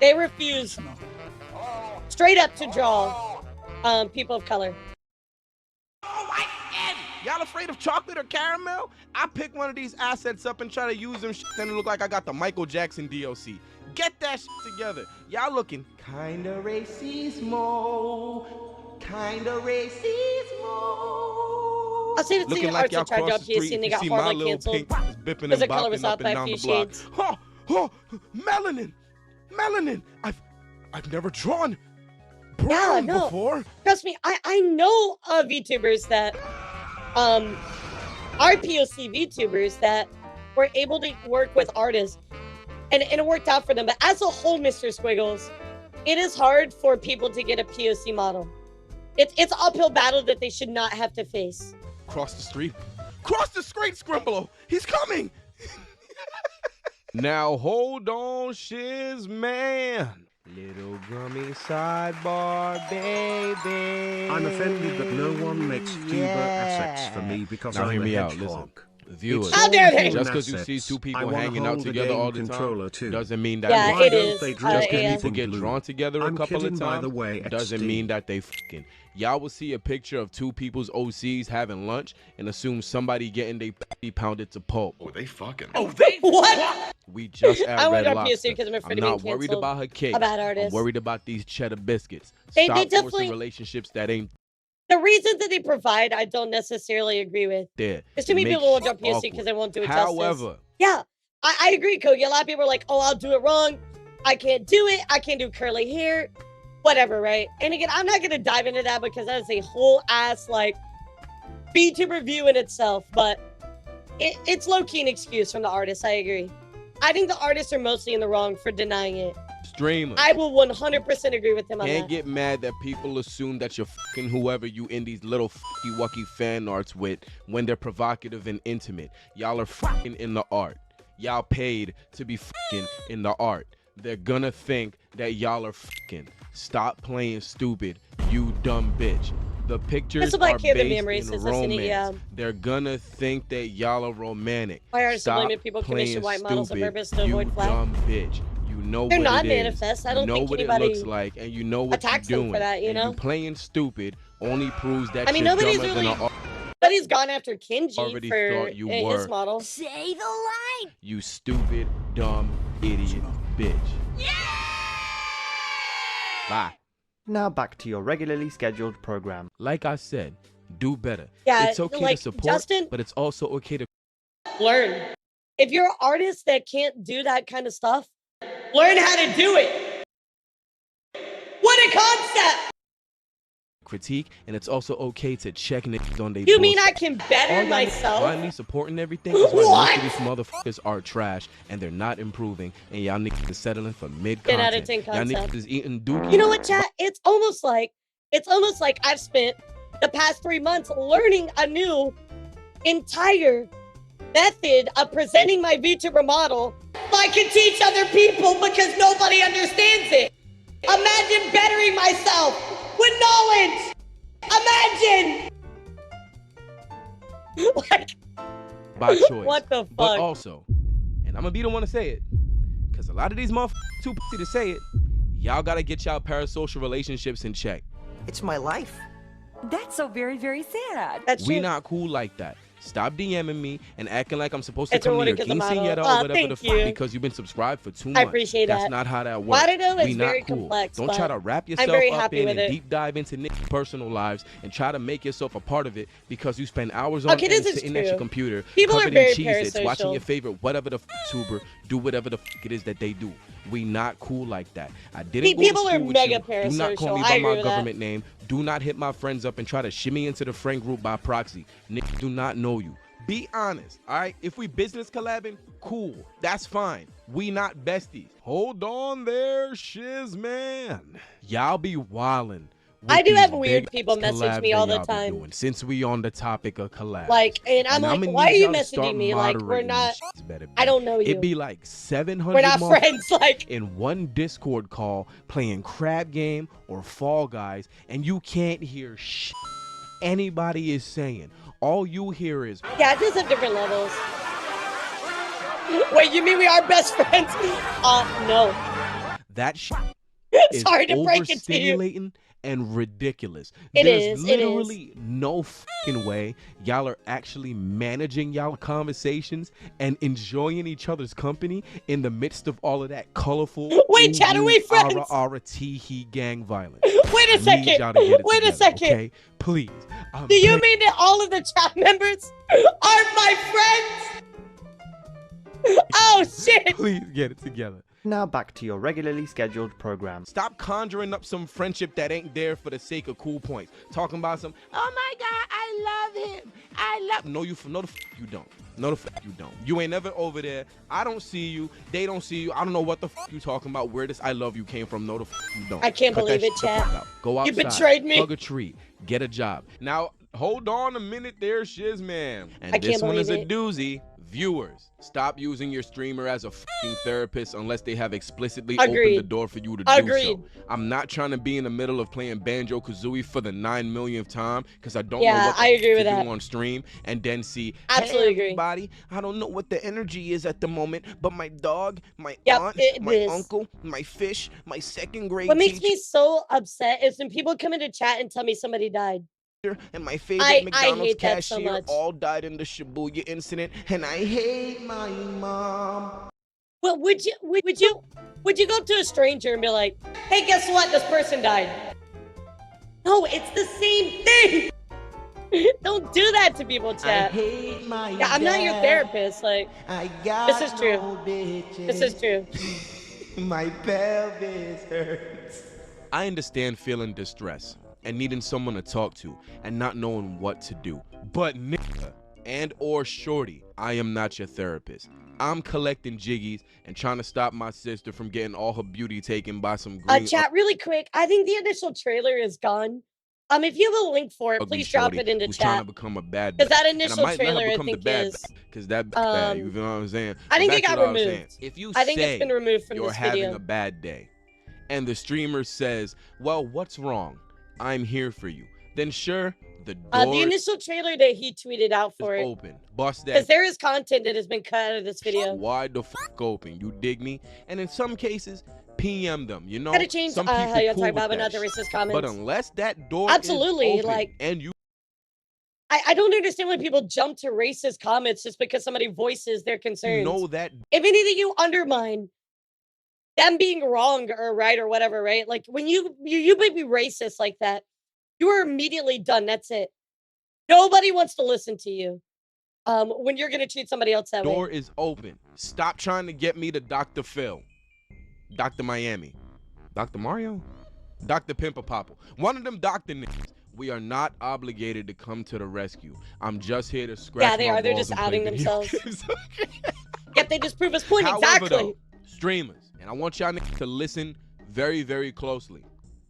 They refuse straight up to draw people of color. Y'all afraid of chocolate or caramel? I pick one of these assets up and try to use them then it look like I got the Michael Jackson DLC. Get that together. Y'all looking kinda racismo. Kinda racismo. I'll say it's Looking the like arts y'all in charge cross of the street PSC and they and got see my hard little canceled pink is bipping because and the color was bopping out up by and a down few the block. shades. Melanin. Melanin. I've never drawn Yeah, brown no. before. Trust me, I know of VTubers that are POC VTubers that were able to work with artists and it worked out for them. But as a whole, Mr. Squiggles, it is hard for people to get a POC model. It's an uphill battle that they should not have to face. Cross the street. Cross the street, Scrimblow. He's coming. Now hold on, shiz man. Little gummy sidebar, baby. I'm offended that no one makes Vtuber assets for me because Now I'm hear a me out. hedgehog. Listen. Viewers, How dare they? just because you see two people hanging out together all the time doesn't mean that Yeah, they it is. just because yeah. people get drawn together a I'm couple of kidding, by times the way, doesn't XD. mean that they fucking. Y'all will see a picture of two people's OCs having lunch and assume somebody getting they pounded to pulp. Oh, they fucking. Oh, they What? We just at I went Red on Lobster. PSC because I'm afraid I'm of not being worried canceled about her cake. about I'm artists. worried about these cheddar biscuits. They Stop definitely- forcing relationships that ain't The reasons that they provide, I don't necessarily agree with. there. There's too many Make people who won't shit draw POC awkward. because they won't do it justice. However, Yeah, I agree, Kogi. A lot of people are like, oh, I'll do it wrong. I can't do it. I can't do curly hair. Whatever, right? And again, I'm not going to dive into that because that is a whole ass, like, VTuber view in itself. But it's low-key an excuse from the artists. I agree. I think the artists are mostly in the wrong for denying it. streamers. I will 100% agree with him on Can't that. get mad that people assume that you're fucking whoever you in these little fucky wucky fan arts with when they're provocative and intimate. Y'all are fucking in the art. Y'all paid to be fucking in the art. They're gonna think that y'all are fucking. Stop playing stupid, you dumb bitch. The pictures That's about are kid that based being in racist, romance. isn't it? Yeah. They're gonna think that y'all are romantic. Why are Stop blaming people commission playing white models on stupid, purpose to avoid you flag? dumb bitch. You know They're what not it is. manifest. I don't you know think what anybody it looks like, and you know what attacks you're them doing. for that, you And know? you playing stupid only proves that I mean, you're nobody's dumber really. than Nobody's gone after Kenji already for thought you his were. model. Say the line. You stupid, dumb, idiot, bitch. Bye. Now back to your regularly scheduled program. Like I said, do better. Yeah, it's okay like, to support, Justin- but it's also okay to Learn. If you're an artist that can't do that kind of stuff, learn how to do it. What a concept! critique, and it's also okay to check niggas on their You mean bullshit. I can better All y'all niggas myself? blindly supporting everything is why What? most of these motherfuckers are trash and they're not improving, and y'all niggas is settling for mid 10 out content. of 10 Y'all concept. niggas is eating dookie. You know what, chat? It's almost like I've spent the past 3 months learning a new entire method of presenting my VTuber model so I can teach other people because nobody understands it. Imagine bettering myself with knowledge. Imagine. Like, by choice. what the But fuck? also, and I'm gonna be the one to say it, because a lot of these motherfuckers too pussy to say it, y'all gotta get y'all parasocial relationships in check. It's my life. That's so very, very sad. That's We true. not cool like that. Stop DMing me and acting like I'm supposed to It's come to rewarding your 'cause I'm quinceañera model. or whatever Thank the fuck you. because you've been subscribed for 2 I months. appreciate That's that. not how that works. Wado is We not very cool. complex, Don't try but to wrap I'm yourself very up happy in with and it. deep dive into niggas' personal lives and try to make yourself a part of it because you spend hours on Okay, end this is sitting at your true. computer, People are covered very in Cheez-Its, watching parasocial. your favorite whatever the tuber do whatever the it is that they do. We not cool like that. I didn't go to People are school with mega you. Do not call parasocial. me I by agree my with that. government name. Do not hit my friends up and try to shimmy into the friend group by proxy. Niggas do not know you. Be honest, all right? If we business collabing, cool. That's fine. We not besties. Hold on there, shiz man. Y'all be wildin' I do with have these weird big people collabs message me that all the y'all be time. doing, since we on the topic of collabs. Like, and I'm like, I'ma why are need you y'all to start messaging me? Like, we're moderating not. these shits better, I B. don't know you. It be like 700 We're not friends. Like, in one Discord call playing crab game or Fall Guys, and you can't hear shit anybody is saying. All you hear is yeah, just at different levels. Wait, you mean we are best friends? No. that shit is Sorry to break it to you. overstimulating and ridiculous. It There's is, literally no fucking way y'all are actually managing y'all conversations and enjoying each other's company in the midst of all of that colorful Wait, chat, are we friends? ara tee gang violence. Wait a I need second. y'all to get it Wait a together, second. okay? Please. Do you mean that all of the chat members are my friends? Oh shit! Please get it together. Now back to your regularly scheduled program. Stop conjuring up some friendship that ain't there for the sake of cool points. Talking about some, oh my God, I love him. No, no the you don't. No the you don't. You ain't never over there. I don't see you. They don't see you. I don't know what the you talking about. Where this I love you came from. No the you don't. I can't Cut that believe it, shit the fuck chat. out. Go outside. You betrayed me. Hug a tree. Get a job. Now, hold on a minute there, Shizman. And I this can't one is a believe it. doozy. Viewers, stop using your streamer as a fucking therapist unless they have explicitly Agreed. opened the door for you to Agreed. do so. I'm not trying to be in the middle of playing Banjo-Kazooie for the 9 millionth time because I don't know Yeah, what I agree to with do that. on stream and then see, Absolutely hey, agree. everybody, I don't know what the energy is at the moment, but my dog, my Yep, aunt, it my is. uncle, my fish, my second grade What makes teacher, me so upset is when people come into chat and tell me somebody died. and my favorite I McDonald's hate that so cashier much. all died in the Shibuya incident, and I hate my mom. Well, would you go up to a stranger and be like, "Hey, guess what? This person died." No, it's the same thing. Don't do that to people, chat. Yeah, I'm not your therapist. Like, this is true. This is true. My pelvis hurts. I understand feeling distress and needing someone to talk to and not knowing what to do. But nigga and or shorty, I am not your therapist. I'm collecting jiggies and trying to stop my sister from getting all her beauty taken by some green Chat, really quick. I think the initial trailer is gone. If you have a link for it, ugly please drop shorty it into who's trying to chat. become a bad Because that and I initial might let trailer, her I become the think, bad is because that bad, you know what I'm saying? I think But it back to got what I was saying. removed. If you I think say it's been removed from you're this having video. a bad day and the streamer says, well, what's wrong? I'm here for you. Then sure, the door The initial trailer that he tweeted out for is it, open. Bust because that there is content that has been cut out of this video. wide the fuck open. You dig me? And in some cases, PM them. You know, Gotta change some how people you cool talk about, with but not that the shit. racist comments. But unless that door Absolutely, is open like, and you I don't understand when people jump to racist comments just because somebody voices their concerns. know that If anything, you undermine them being wrong or right or whatever, right? Like when you might be racist like that, you are immediately done. That's it. Nobody wants to listen to you. When you're gonna treat somebody else that door way. is open. Stop trying to get me to Dr. Phil, Dr. Miami, Dr. Mario, Dr. Pimpa Popple. One of them doctor niggas. We are not obligated to come to the rescue. I'm just here to scratch Yeah, they my are. They're balls just and play outing video themselves. games. Yep, they just prove his point. However, Exactly. though, streamers, and I want y'all niggas to listen very, very closely.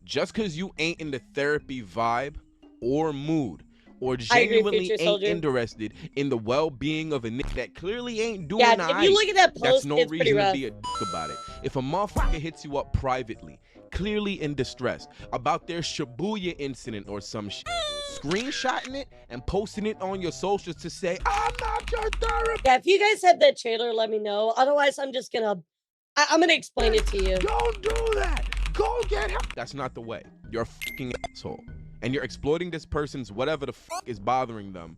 Just because you ain't in the therapy vibe or mood, or I agree, genuinely Future ain't Soldier. interested in the well-being of a nigga that clearly ain't doing Yeah, alright, if you look at that that's post, no it's pretty reason to rough. be a dick about it. If a motherfucker hits you up privately, clearly in distress, about their Shibuya incident or some shit, screenshotting it and posting it on your socials to say, I'm not your therapist. Yeah, if you guys have that trailer, let me know. Otherwise, I'm just gonna, I'm gonna explain it to you. Don't do that. Go get help. That's not the way. You're a fucking asshole. And you're exploiting this person's whatever the fuck is bothering them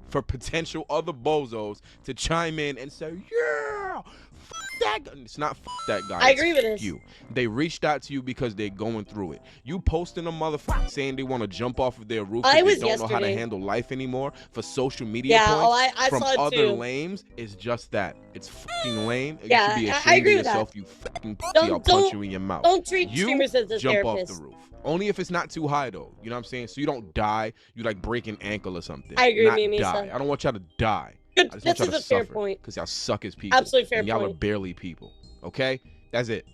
for potential other bozos to chime in and say, yeah, fuck that guy. It's not fuck that guy. I it's agree with fuck this. you. They reached out to you because they're going through it. You posting a motherfucker saying they want to jump off of their roof I because was they don't know how to yesterday. handle life anymore for social media Yeah, points I from saw it other too. lames is just that. It's fucking lame. And Yeah, you should be I ashamed agree of with that. yourself, you fucking pussy. I'll punch you in your mouth. Don't treat You streamers as a jump therapist. off the roof. Only if it's not too high though. You know what I'm saying? So you don't die. You like break an ankle or something. I agree, Not Mimi, die. so. I don't want y'all to die. Good. I just This want y'all is to a fair suffer point. because y'all suck as people. Absolutely fair and y'all are point. barely people. Okay? That's it.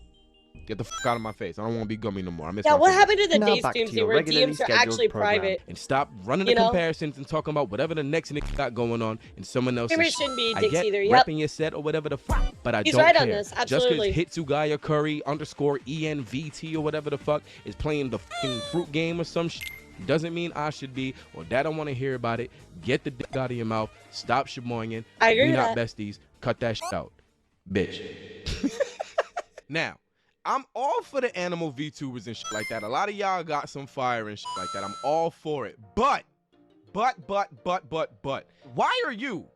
Get the fuck out of my face. I don't want to be gummy no more. I miss Yeah, my what friends. happened to the Now day back to streams your where regularly DMs are scheduled actually program. private? And stop running the You know? comparisons and talking about whatever the next nigga got going on in someone else's Streamers shit. shouldn't be I dicks get either. Yep. repping your set or whatever the fuck, but I He's don't right care. on this. Just Absolutely. because Hitsugaya Curry _ENVT or whatever the fuck is playing the fucking fruit game or some shit doesn't mean I should be, or that I want to hear about it. Get the dick out of your mouth. Stop shamoying. I agree We with not that. besties. Cut that shit out, bitch. Now, I'm all for the animal VTubers and shit like that. A lot of y'all got some fire and shit like that. I'm all for it. But, why are you,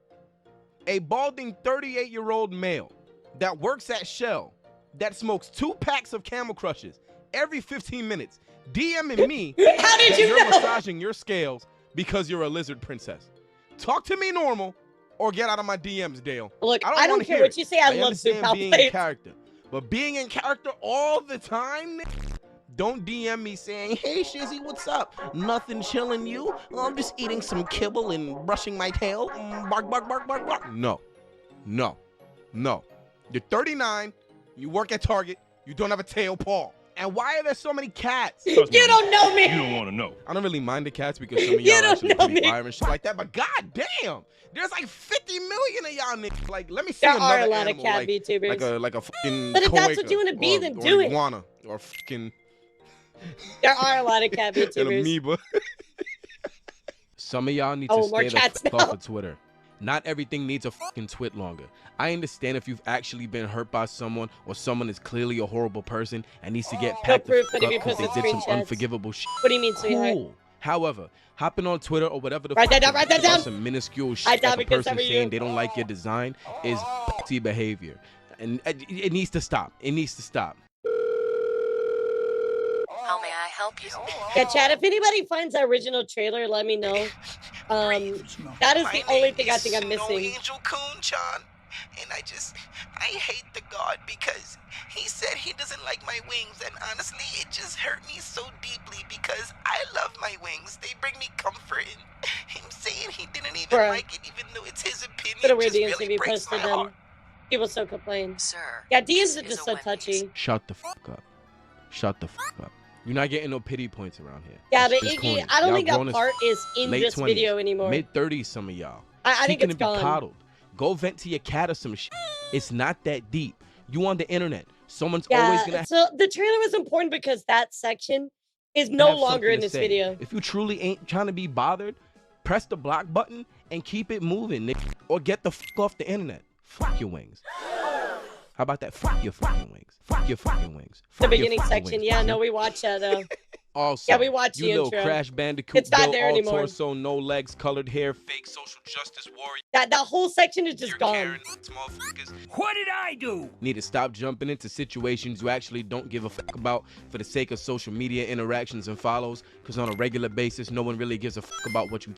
a balding 38-year-old male that works at Shell, that smokes 2 packs of Camel Crushes every 15 minutes, DMing me How did that you you're know? massaging your scales because you're a lizard princess? Talk to me normal or get out of my DMs, Dale. Look, I wanna don't care hear what it. you say. I love understand soup being in plates. character, but being in character all the time, don't DM me saying, "Hey Shizzy, what's up? Nothing chilling you? I'm just eating some kibble and brushing my tail. Bark, bark, bark, bark, bark." No. You're 39. You work at Target. You don't have a tail paw. And why are there so many cats? You don't know me. You don't want to know. I don't really mind the cats because some of You y'all don't actually know pretty me. fire and shit like that. But goddamn, there's like 50 million of y'all niggas. Like, let me see There another are a lot of animal, cat like, VTubers. like a fucking. But if that's what cloaca you wanna be, or- then or do it. iguana or fucking There are a lot of cat an VTubers. amoeba. Some of y'all need Oh, to more stay the cats fuck now. off of Twitter. Not everything needs a fucking twit longer. I understand if you've actually been hurt by someone or someone is clearly a horrible person and needs to get packed the proof, fuck but up if you because they posted did some screenshots. unforgivable shit. What do you mean, sweetheart? Cool. However, hopping on Twitter or whatever the Write that fuck down, write that about down. some minuscule Write shit down like a because person every saying you- they don't like your design is pussy behavior. And it needs to stop. It needs to stop. How may I help you? Yeah, Chad, if anybody finds the original trailer, let me know. That is the only thing I think I'm missing. Angel Kun-chan, and I hate the God because he said he doesn't like my wings, and honestly, it just hurt me so deeply because I love my wings. They bring me comfort, and him saying he didn't even Bruh. like it, even though it's his opinion, Put a weird just DMs really if you breaks posted my them. heart. People still complain. Sir. Yeah, DMs this are is just a so Wendy's. touchy. Shut the fuck up. Shut the fuck up. You're not getting no pity points around here. Yeah, That but shit is Iggy, corny. I don't Y'all think grown that as part is in late this 20s, video anymore. Mid-30s, some of y'all. I think Seeking it's to be gone. coddled. Go vent to your cat or some shit. It's not that deep. You on the internet. Someone's Yeah, always gonna so the trailer was important because that section is no have longer something in to this say. video. If you truly ain't trying to be bothered, press the block button and keep it moving, nigga. Or get the fuck off the internet. Fuck your wings. How about that? Fuck your fucking wings. Fuck your fucking wings. The Fuck your beginning fucking section. wings, Yeah, pussy. no, we watched that. Also, Yeah, we watched you the little intro. Crash Bandicoot It's not built there all anymore. torso, no legs, colored hair, fake social justice warrior. That whole section is just gone. Karen, motherfuckers. What did I do? Need to stop jumping into situations you actually don't give a fuck about for the sake of social media interactions and follows, because on a regular basis, no one really gives a fuck about what you.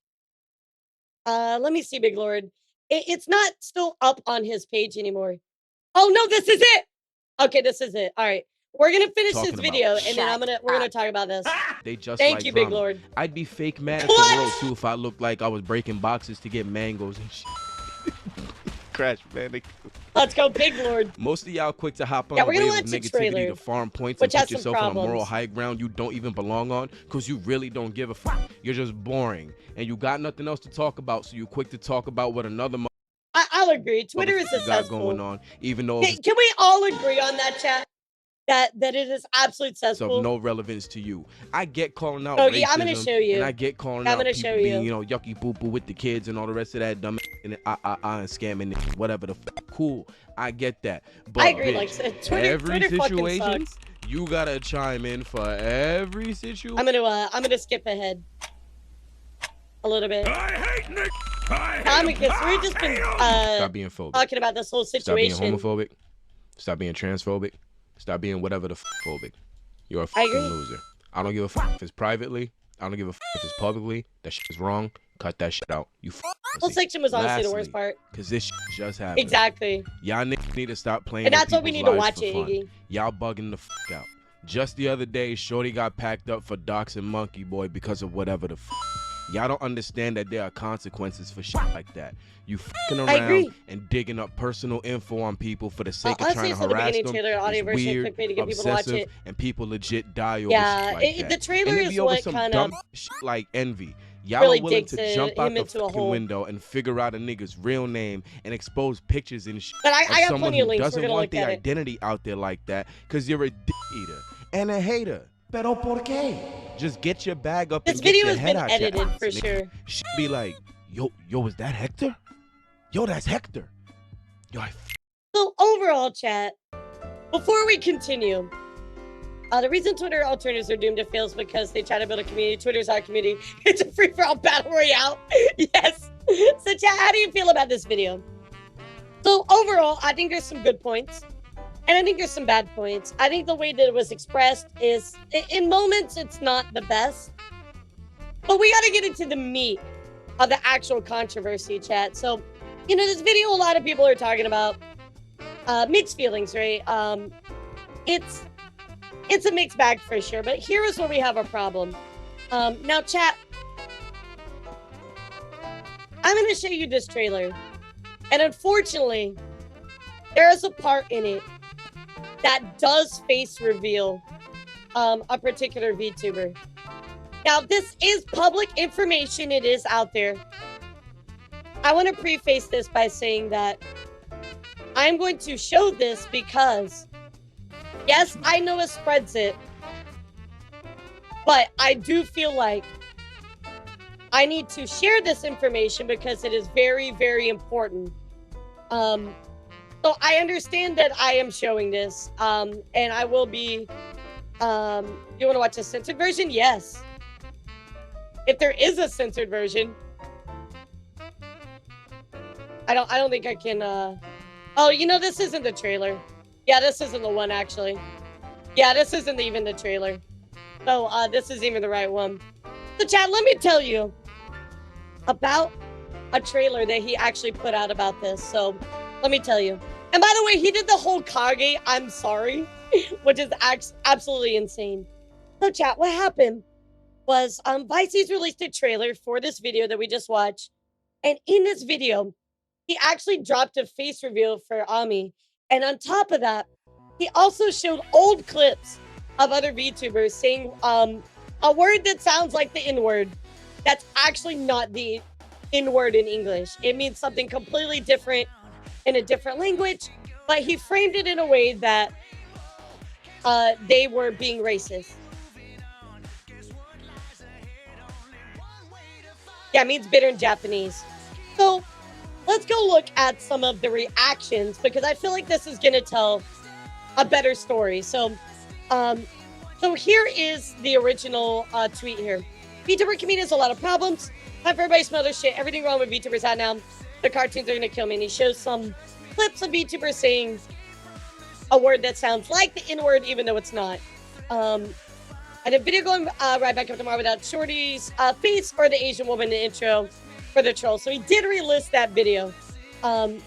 Let me see, Big Lord. It's not still up on his page anymore. Oh no, this is it. Okay, this is it. All right, we're gonna finish Talking this about. video, and then we're gonna talk about this. They just Thank like you, Big drama. Lord. I'd be fake mad at What? the world too if I looked like I was breaking boxes to get mangoes and shit. Crash Bandicoot. Let's go, Big Lord. Most of y'all quick to hop on Yeah, the we're gonna wave of watch the negativity trailer, to farm points which and has put some yourself on a moral problems. high ground you don't even belong on because you really don't give a fuck. You're just boring and you got nothing else to talk about, so you quick to talk about what another I'll agree. Twitter is motherfucker got successful. going on, even though it's Can we all agree on that, chat? That it is absolute of successful. no relevance to you. I get calling out Oh, racism, yeah, I'm gonna show you. and I get calling I'm out gonna people show being, you. yucky boo boo with the kids and all the rest of that dumb and and scamming and whatever the fuck. Cool, I get that. But I agree. bitch, Like Twitter, every Twitter fucking situation, sucks. you gotta chime in for every situation. I'm gonna skip ahead a little bit. I hate Nick. I hate him. Because we've just been Stop being phobic. talking about this whole situation. Stop being homophobic. Stop being transphobic. Stop being whatever the phobic. You're a I fucking agree. loser. I don't give a fuck if it's privately. I don't give a fuck if it's publicly. That shit is wrong. Cut that shit out. You fucking Whole section was honestly the worst part. Because this shit just happened. Exactly. Y'all niggas need to stop playing And with that's what we people's need to lives watch for it, fun. Iggy. Y'all bugging the fuck out. Just the other day, Shorty got packed up for doxing Monkey Boy because of whatever the fuck. Y'all don't understand that there are consequences for shit like that. You fucking I agree. around and digging up personal info on people for the sake of Honestly, trying to it's the harass beginning them. trailer, audio It's version, weird, clickbait to get people to watch obsessive, it. and people legit die over Yeah, shit like that. the trailer and it is be over what some kind dumb of shit like envy. Y'all really are willing digs to jump out him the into a fucking hole. window and figure out a nigga's real name and expose pictures and shit But I of got someone plenty of who links. We're doesn't gonna want look the at it. identity out there like that because you're a dick eater and a hater. Pero por qué? Just get your bag up This and get video your has head been out edited your ass, for nigga. sure. Shit be like, yo, is that Hector? Yo, that's Hector. Yo, So overall, chat, before we continue, the reason Twitter alternatives are doomed to fail is because they try to build a community. Twitter's our community. It's a free-for-all battle royale. Yes. So chat, how do you feel about this video? So overall, I think there's some good points. And I think there's some bad points. I think the way that it was expressed is, in moments, it's not the best. But we got to get into the meat of the actual controversy, chat. So, you know, this video, a lot of people are talking about mixed feelings, right? It's a mixed bag for sure. But here is where we have a problem. Now, chat, I'm going to show you this trailer. And unfortunately, there is a part in it that does face reveal a particular VTuber. Now, this is public information. It is out there. I want to preface this by saying that I'm going to show this because, yes, I know it spreads it, but I do feel like I need to share this information because it is very, very important. So I understand that I am showing this, and I will be, you want to watch a censored version? Yes. If there is a censored version. I don't think I can, oh, you know, this isn't the trailer. Yeah, this isn't the one, actually. Yeah, this isn't even the trailer. So, this isn't even the right one. So, chat, let me tell you about a trailer that he actually put out about this. So, let me tell you. And by the way, he did the whole Kage, I'm sorry, which is absolutely insane. So, chat, what happened was Visecs released a trailer for this video that we just watched. And in this video, he actually dropped a face reveal for Ami. And on top of that, he also showed old clips of other VTubers saying a word that sounds like the N-word. That's actually not the N-word in English. It means something completely different in a different language, but he framed it in a way that they were being racist. Yeah, it means bitter in Japanese. So let's go look at some of the reactions because I feel like this is going to tell a better story. So, so here is the original tweet here. VTuber community has a lot of problems. Time for everybody to smell their shit. Everything wrong with VTubers out now. The cartoons are going to kill me. And he shows some clips of VTubers saying a word that sounds like the N-word, even though it's not. And a video going right back up tomorrow without Shorty's face or the Asian woman in the intro for the troll. So he did relist that video. The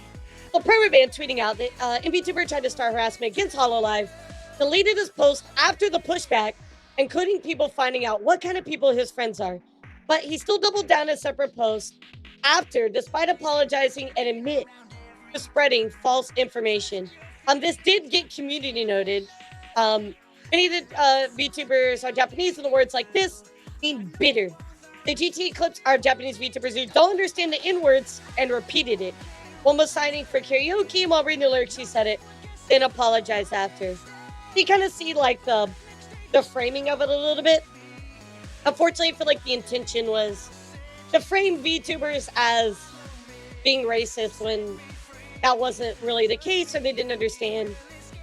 permanent ban tweeting out that VTuber tried to start harassment against HoloLive, deleted his post after the pushback, including people finding out what kind of people his friends are. But he still doubled down a separate post after, despite apologizing and admit to spreading false information. This did get community noted. Many of the VTubers are Japanese, and the words like this mean bitter. The GT clips are Japanese VTubers who don't understand the N-words and repeated it. One was signing for karaoke, and while reading the lyrics, she said it, then apologized after. You kind of see like the framing of it a little bit. Unfortunately, I feel like the intention was to frame VTubers as being racist when that wasn't really the case, or they didn't understand,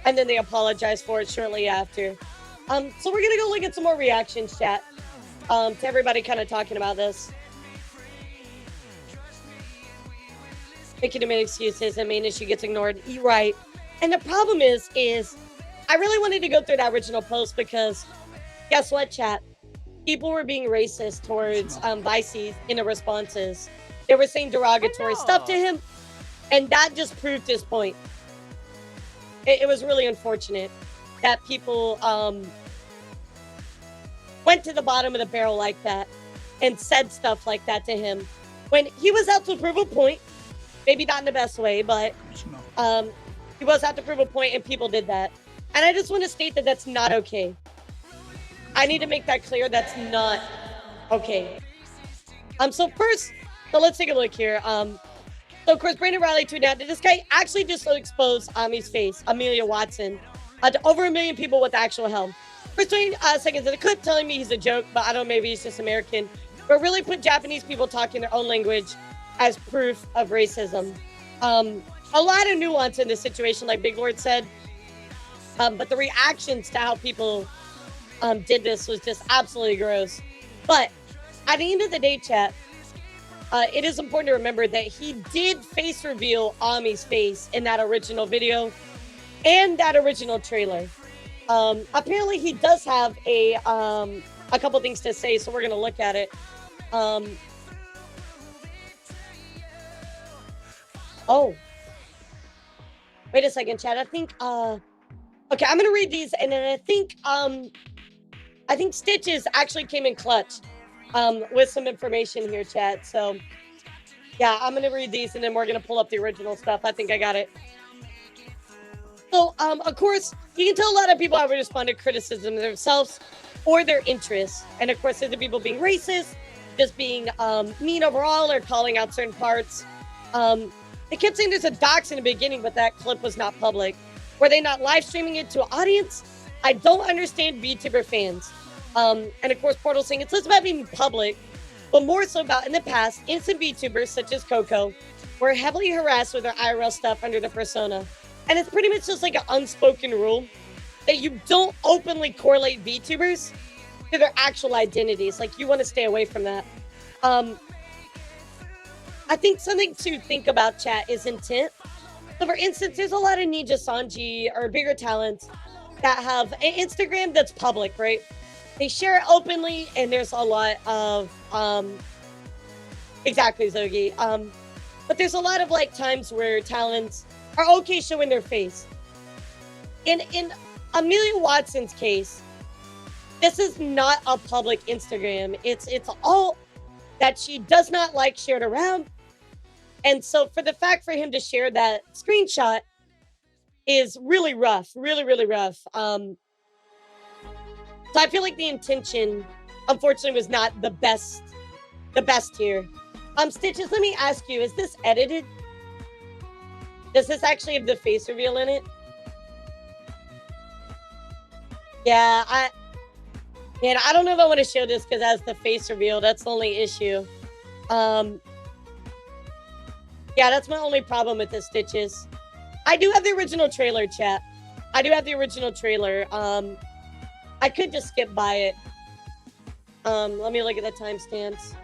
and then they apologized for it shortly after. So we're gonna go look at some more reactions, chat, to everybody kind of talking about this. Making too many excuses and main issue gets ignored. You're right. And the problem is I really wanted to go through that original post because guess what, chat? People were being racist towards Visecs in the responses. They were saying derogatory stuff to him, and that just proved his point. It was really unfortunate that people went to the bottom of the barrel like that. and said stuff like that to him when he was out to prove a point. Maybe not in the best way, but he was out to prove a point, and people did that. And I just want to state that that's not okay. I need to make that clear. That's not okay. So let's take a look here. So of course, Brandon Riley tweeted out that this guy actually just exposed Ami's face, Amelia Watson, to over 1 million people with actual help. First 20 seconds of the clip telling me he's a joke, but I don't know, maybe he's just American. But really put Japanese people talking their own language as proof of racism. A lot of nuance in this situation, like Big Lord said. But the reactions to how people did this was just absolutely gross. But at the end of the day, chat, it is important to remember that he did face reveal Ami's face in that original video and that original trailer. Apparently, he does have a couple things to say, so we're gonna look at it. Oh, wait a second, chat. I think okay, I'm gonna read these, and then I think Stitches actually came in clutch with some information here, chat. So yeah, I'm gonna read these, and then we're gonna pull up the original stuff. I think I got it. So of course, you can tell a lot of people have responded to criticism of themselves or their interests, and of course, there's the people being racist, just being mean overall, or calling out certain parts. They kept saying there's a dox in the beginning, but that clip was not public. Were they not live streaming it to an audience? I don't understand VTuber fans. And of course, Portal saying it's less about being public, but more so about in the past, innocent VTubers such as Coco were heavily harassed with their IRL stuff under the persona. And it's pretty much just like an unspoken rule that you don't openly correlate VTubers to their actual identities. Like, you want to stay away from that. I think something to think about, chat, is intent. So for instance, there's a lot of Ninja Sanji or bigger talents that have an Instagram that's public, right? They share it openly, and there's a lot of exactly, Zogi. But there's a lot of like times where talents are okay showing their face. In Amelia Watson's case, this is not a public Instagram. It's all that she does not like shared around. And so for the fact for him to share that screenshot is really rough, really, really rough. So I feel like the intention, unfortunately, was not the best here. Stitches, let me ask you, is this edited? Does this actually have the face reveal in it? Yeah, I don't know if I want to show this because it has the face reveal. That's the only issue. Yeah, that's my only problem with this, Stitches. I do have the original trailer, chat. I do have the original trailer. I could just skip by it. Let me look at the timestamps.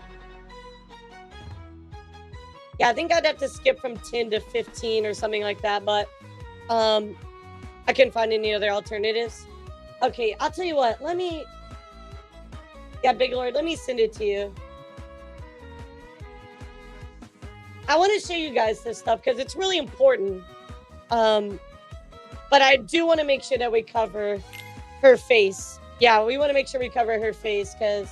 Yeah, I think I'd have to skip from 10 to 15 or something like that, but I couldn't find any other alternatives. Okay, I'll tell you what. Yeah, Big Lord, let me send it to you. I want to show you guys this stuff because it's really important. But I do want to make sure that we cover her face. Yeah, we want to make sure we cover her face because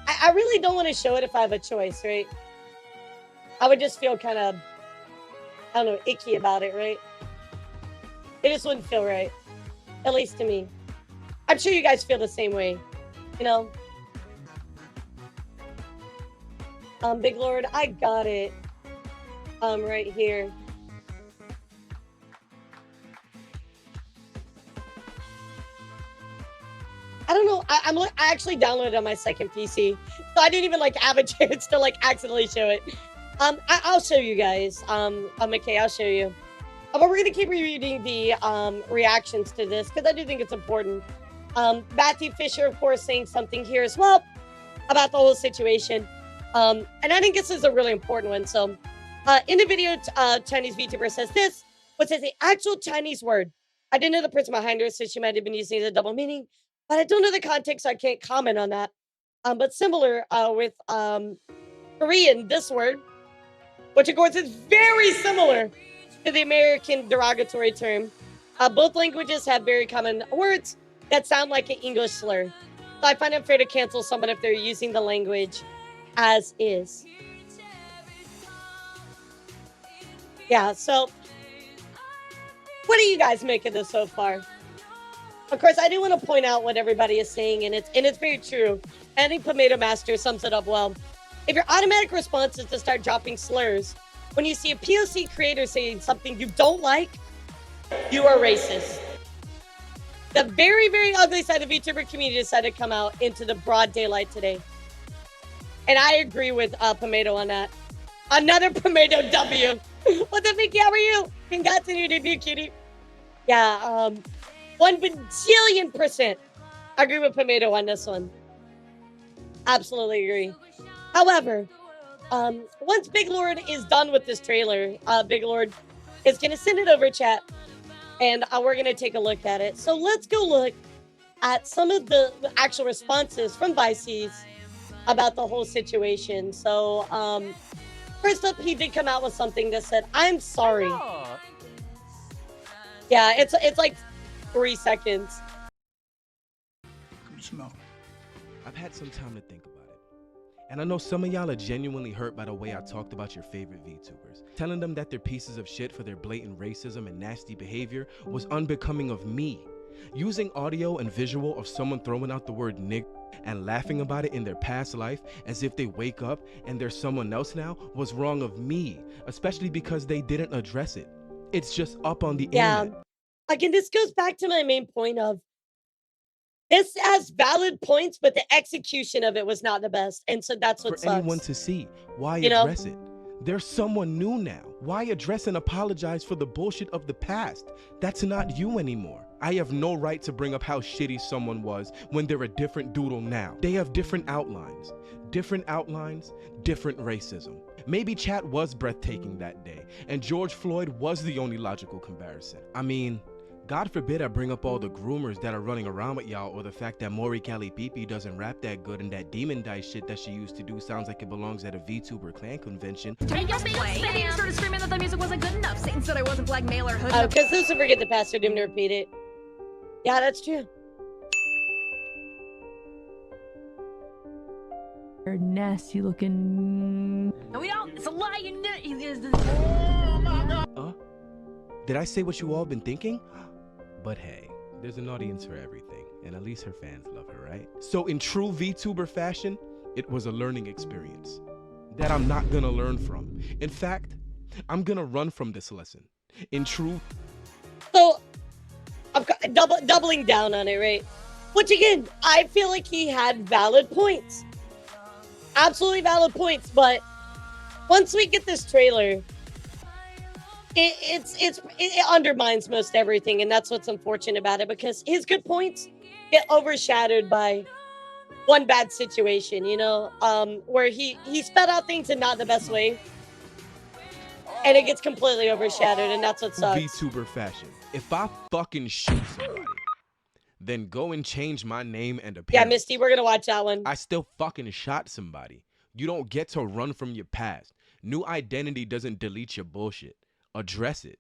I really don't want to show it if I have a choice, right? I would just feel kind of, I don't know, icky about it, right? It just wouldn't feel right. At least to me. I'm sure you guys feel the same way, you know? Big Lord, I got it. Right here. I don't know. I actually downloaded it on my second PC, so I didn't even like have a chance to like accidentally show it. I'll show you guys. Okay, I'll show you. But we're gonna keep reading the reactions to this because I do think it's important. Batty Fisher, of course, saying something here as well about the whole situation. And I think this is a really important one. So, in the video, Chinese VTuber says this, which is the actual Chinese word. I didn't know the person behind her, so she might have been using it as a double meaning, but I don't know the context, so I can't comment on that. But similar with Korean, this word, which of course is very similar to the American derogatory term. Both languages have very common words that sound like an English slur. So I find it fair to cancel someone if they're using the language as is. Yeah, so what do you guys make of this so far? Of course, I do want to point out what everybody is saying, and it's very true. I think Tomato Master sums it up well. If your automatic response is to start dropping slurs, when you see a POC creator saying something you don't like, you are racist. The very, very ugly side of the VTuber community decided to come out into the broad daylight today. And I agree with Pomato on that. Another Pomato W. What the fuck? How are you? Congrats on your debut, cutie. Yeah, 1 bajillion% agree with Pomato on this one. Absolutely agree. However, once Big Lord is done with this trailer, Big Lord is going to send it over chat, and we're going to take a look at it. So let's go look at some of the actual responses from Visecs about the whole situation. So, first up, he did come out with something that said, "I'm sorry." Yeah, it's like 3 seconds. Smell. I've had some time to think about it. And I know some of y'all are genuinely hurt by the way I talked about your favorite VTubers. Telling them that they're pieces of shit for their blatant racism and nasty behavior was unbecoming of me. Using audio and visual of someone throwing out the word nigger and laughing about it in their past life as if they wake up and they're someone else now was wrong of me, especially because they didn't address it. It's just up on the internet. Again, this goes back to my main point of this has valid points, but the execution of it was not the best. And so that's what For sucks. anyone to see. Why address it? There's someone new now. Why address and apologize for the bullshit of the past? That's not you anymore. I have no right to bring up how shitty someone was when they're a different doodle now. They have different outlines. Different outlines, different racism. Maybe chat was breathtaking that day, and George Floyd was the only logical comparison. I mean, God forbid I bring up all the groomers that are running around with y'all, or the fact that Mori Cali Pipi doesn't rap that good and that demon dice shit that she used to do sounds like it belongs at a VTuber clan convention. Satan started screaming that the music wasn't good enough. Satan said I wasn't black male or hood. Because those who forget the past are doomed to repeat it. Yeah, that's true. You're nasty looking. No, we don't. It's a lie. Did I say what you all been thinking? But hey, there's an audience for everything, and at least her fans love her, right? So in true VTuber fashion, it was a learning experience that I'm not gonna learn from. In fact, I'm gonna run from this lesson. In true... So, I'm doubling down on it, right? Which again, I feel like he had valid points. Absolutely valid points, but once we get this trailer, it undermines most everything, and that's what's unfortunate about it, because his good points get overshadowed by one bad situation, you know, where he spelled out things in not the best way, and it gets completely overshadowed, and that's what sucks. VTuber fashion. If I fucking shoot somebody, then go and change my name and appearance. Yeah, Misty, we're gonna watch that one. I still fucking shot somebody. You don't get to run from your past. New identity doesn't delete your bullshit. Address it.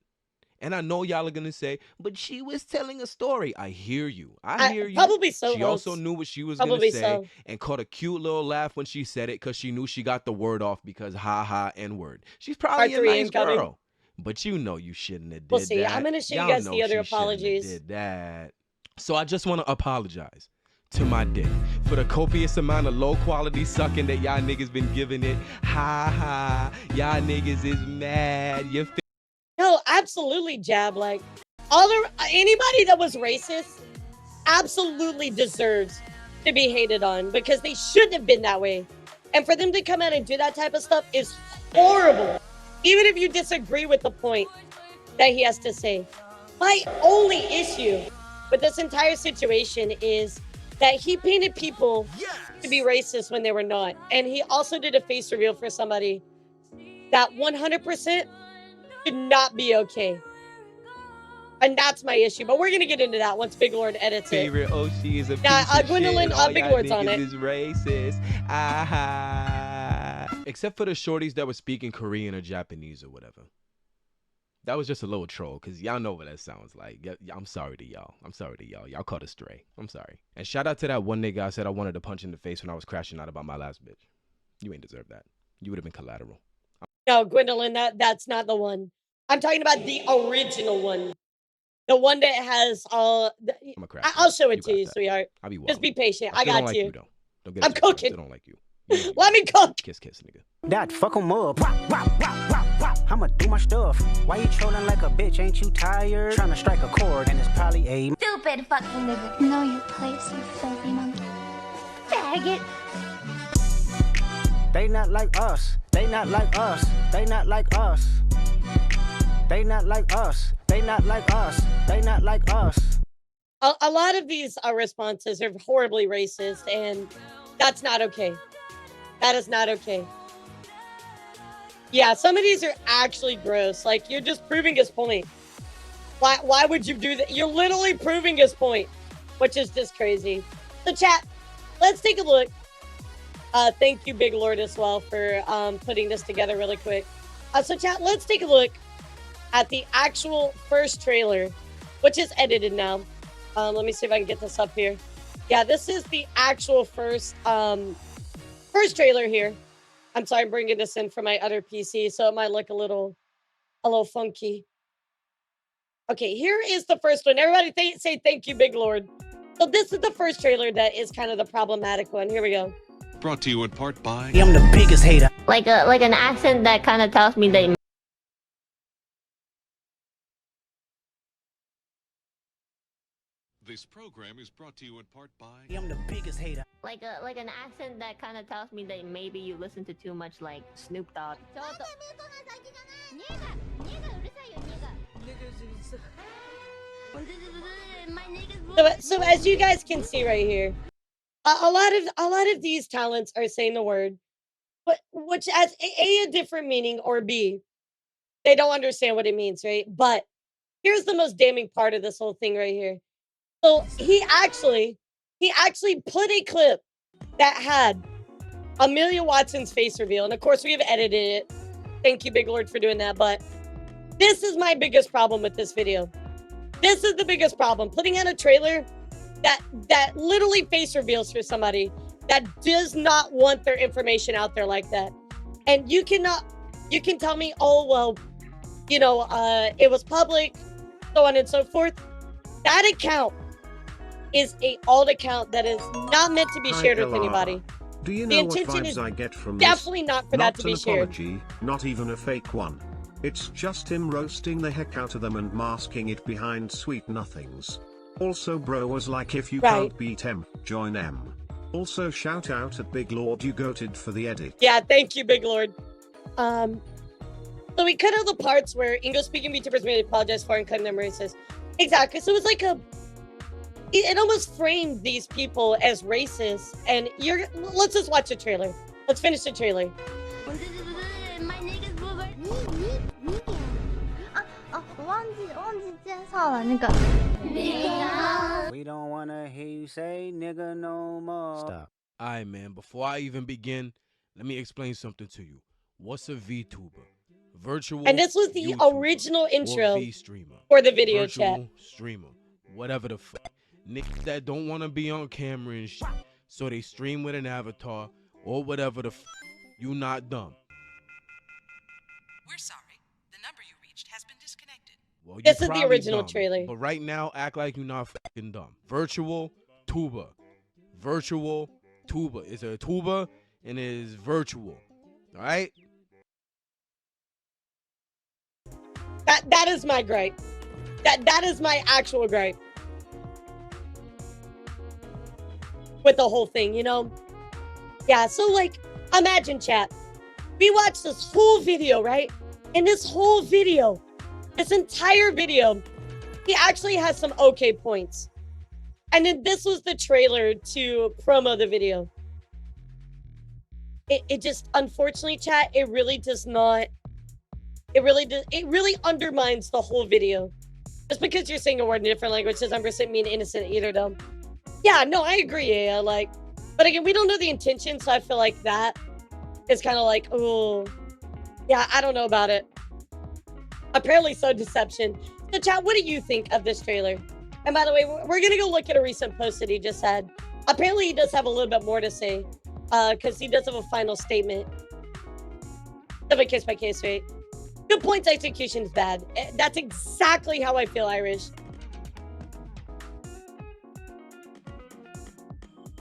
And I know y'all are gonna say, but she was telling a story. I hear you. I hear you. Probably so. She also knew what she was gonna say and caught a cute little laugh when she said it, because she knew she got the word off because ha ha N-word. She's probably a nice girl. But you know you shouldn't have did that. We'll see. I'm gonna show you guys the other apologies. Did that. So I just want to apologize to my dick for the copious amount of low quality sucking that y'all niggas been giving it. Ha ha. Y'all niggas is mad. You No, absolutely, Jab. Like, anybody that was racist absolutely deserves to be hated on, because they shouldn't have been that way. And for them to come out and do that type of stuff is horrible. Even if you disagree with the point that he has to say. My only issue with this entire situation is that he painted people to be racist when they were not. And he also did a face reveal for somebody that 100% should not be okay. And that's my issue. But we're going to get into that once Big Lord edits it. Favorite Oshi is a piece of Gwendolyn, shit. Big Lord's on it. Is racist. Except for the shorties that were speaking Korean or Japanese or whatever. That was just a little troll, because y'all know what that sounds like. I'm sorry to y'all. I'm sorry to y'all. Y'all caught a stray. I'm sorry. And shout out to that one nigga I said I wanted to punch in the face when I was crashing out about my last bitch. You ain't deserve that. You would have been collateral. No, Gwendolyn, that's not the one. I'm talking about the original one. The one that has all. I'll show it to you, sweetheart. I'll be Just be patient. I got don't like you. you though. Don't get I'm cooking. I don't like you. Let me cook. Kiss, nigga. Dad, fuck 'em up. I'ma do my stuff. Why you trolling like a bitch? Ain't you tired? Trying to strike a chord, and it's probably a Stupid fucking nigga. Know your place, you filthy monkey. Faggot. They not like us. They not like us. They not like us. They not like us. They not like us. They not like us. A lot of these responses are horribly racist, and that's not okay. That is not okay. Yeah, some of these are actually gross. Like, you're just proving his point. Why would you do that? You're literally proving his point, which is just crazy. So, chat, let's take a look. Thank you, Big Lord, as well, for putting this together really quick. So, chat, let's take a look at the actual first trailer, which is edited now. Let me see if I can get this up here. Yeah, this is the actual first trailer here. I'm sorry, I'm bringing this in from my other PC, so it might look a little funky. Okay, here is the first one. Everybody say thank you, Big Lord. So this is the first trailer that is kind of the problematic one. Here we go. Brought to you in part by... I'm the biggest hater. Like an accent that kind of tells me they. This program is brought to you in part by... I'm the biggest hater. Like an accent that kind of tells me that maybe you listen to too much like Snoop Dogg. So as you guys can see right here, a lot of these talents are saying the word, but which has a different meaning, or B, they don't understand what it means, right? But here's the most damning part of this whole thing right here. So he actually put a clip that had Amelia Watson's face reveal, and of course we have edited it. Thank you, Big Lord, for doing that. But this is my biggest problem with this video. This is the biggest problem. Putting out a trailer that literally face reveals for somebody that does not want their information out there like that. And you can tell me, oh well, you know, it was public, so on and so forth. That account is a alt account that is not meant to be shared with anybody. Do you The know what intention vibes is I get from definitely this? not for that to be shared. Not an apology, not even a fake one. It's just him roasting the heck out of them and masking it behind sweet nothings. Also, bro was like, if you can't beat M, join M. Also, shout out at Big Lord, you goated for the edit. Yeah, thank you, Big Lord. So we cut out the parts where English-speaking VTubers made apologize for and claim them racist. Exactly. So it was like it almost framed these people as racist. And let's just watch the trailer. Let's finish the trailer. We don't wanna hear you say nigga no more. Stop. Alright, man, before I even begin, let me explain something to you. What's a VTuber? Virtual. And this was the YouTuber, original intro V-streamer, for the video virtual chat. Streamer, whatever the fuck. Niggas that don't want to be on camera and shit, so they stream with an avatar or whatever the fuck. You not dumb. We're sorry. The number you reached has been disconnected. Well, This is the probably original dumb, trailer. But right now, act like you're not fucking dumb. Virtual tuber. Virtual tuber. It's a tuber and it is virtual. All right? That is my gripe. That is my actual gripe with the whole thing, you know? Yeah, so like, imagine, chat. We watched this whole video, right? In this whole video, this entire video, he actually has some okay points. And then this was the trailer to promo the video. It just, unfortunately, chat, it really does not, it really undermines the whole video. Just because you're saying a word in a different language doesn't 100% mean innocent either, though. Yeah, no, I agree, yeah, like, but again, we don't know the intention, so I feel like that is kind of like, oh, yeah, I don't know about it. Apparently so deception. So chat, what do you think of this trailer? And by the way, we're gonna go look at a recent post that he just had. Apparently he does have a little bit more to say. because he does have a final statement. Of a case by case, right? Good points, execution is bad. That's exactly how I feel, Irish.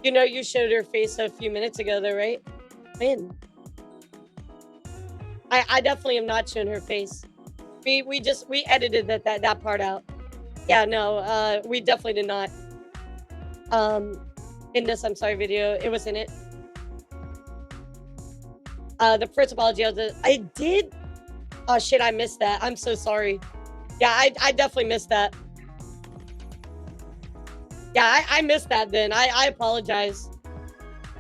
You know, you showed her face a few minutes ago, though, right? Man, I definitely have not shown her face. We edited that part out. Yeah, no, we definitely did not. In this I'm sorry video, it was in it. The first apology I did. Oh shit, I missed that. I'm so sorry. Yeah, I definitely missed that. Yeah, I missed that then. I apologize.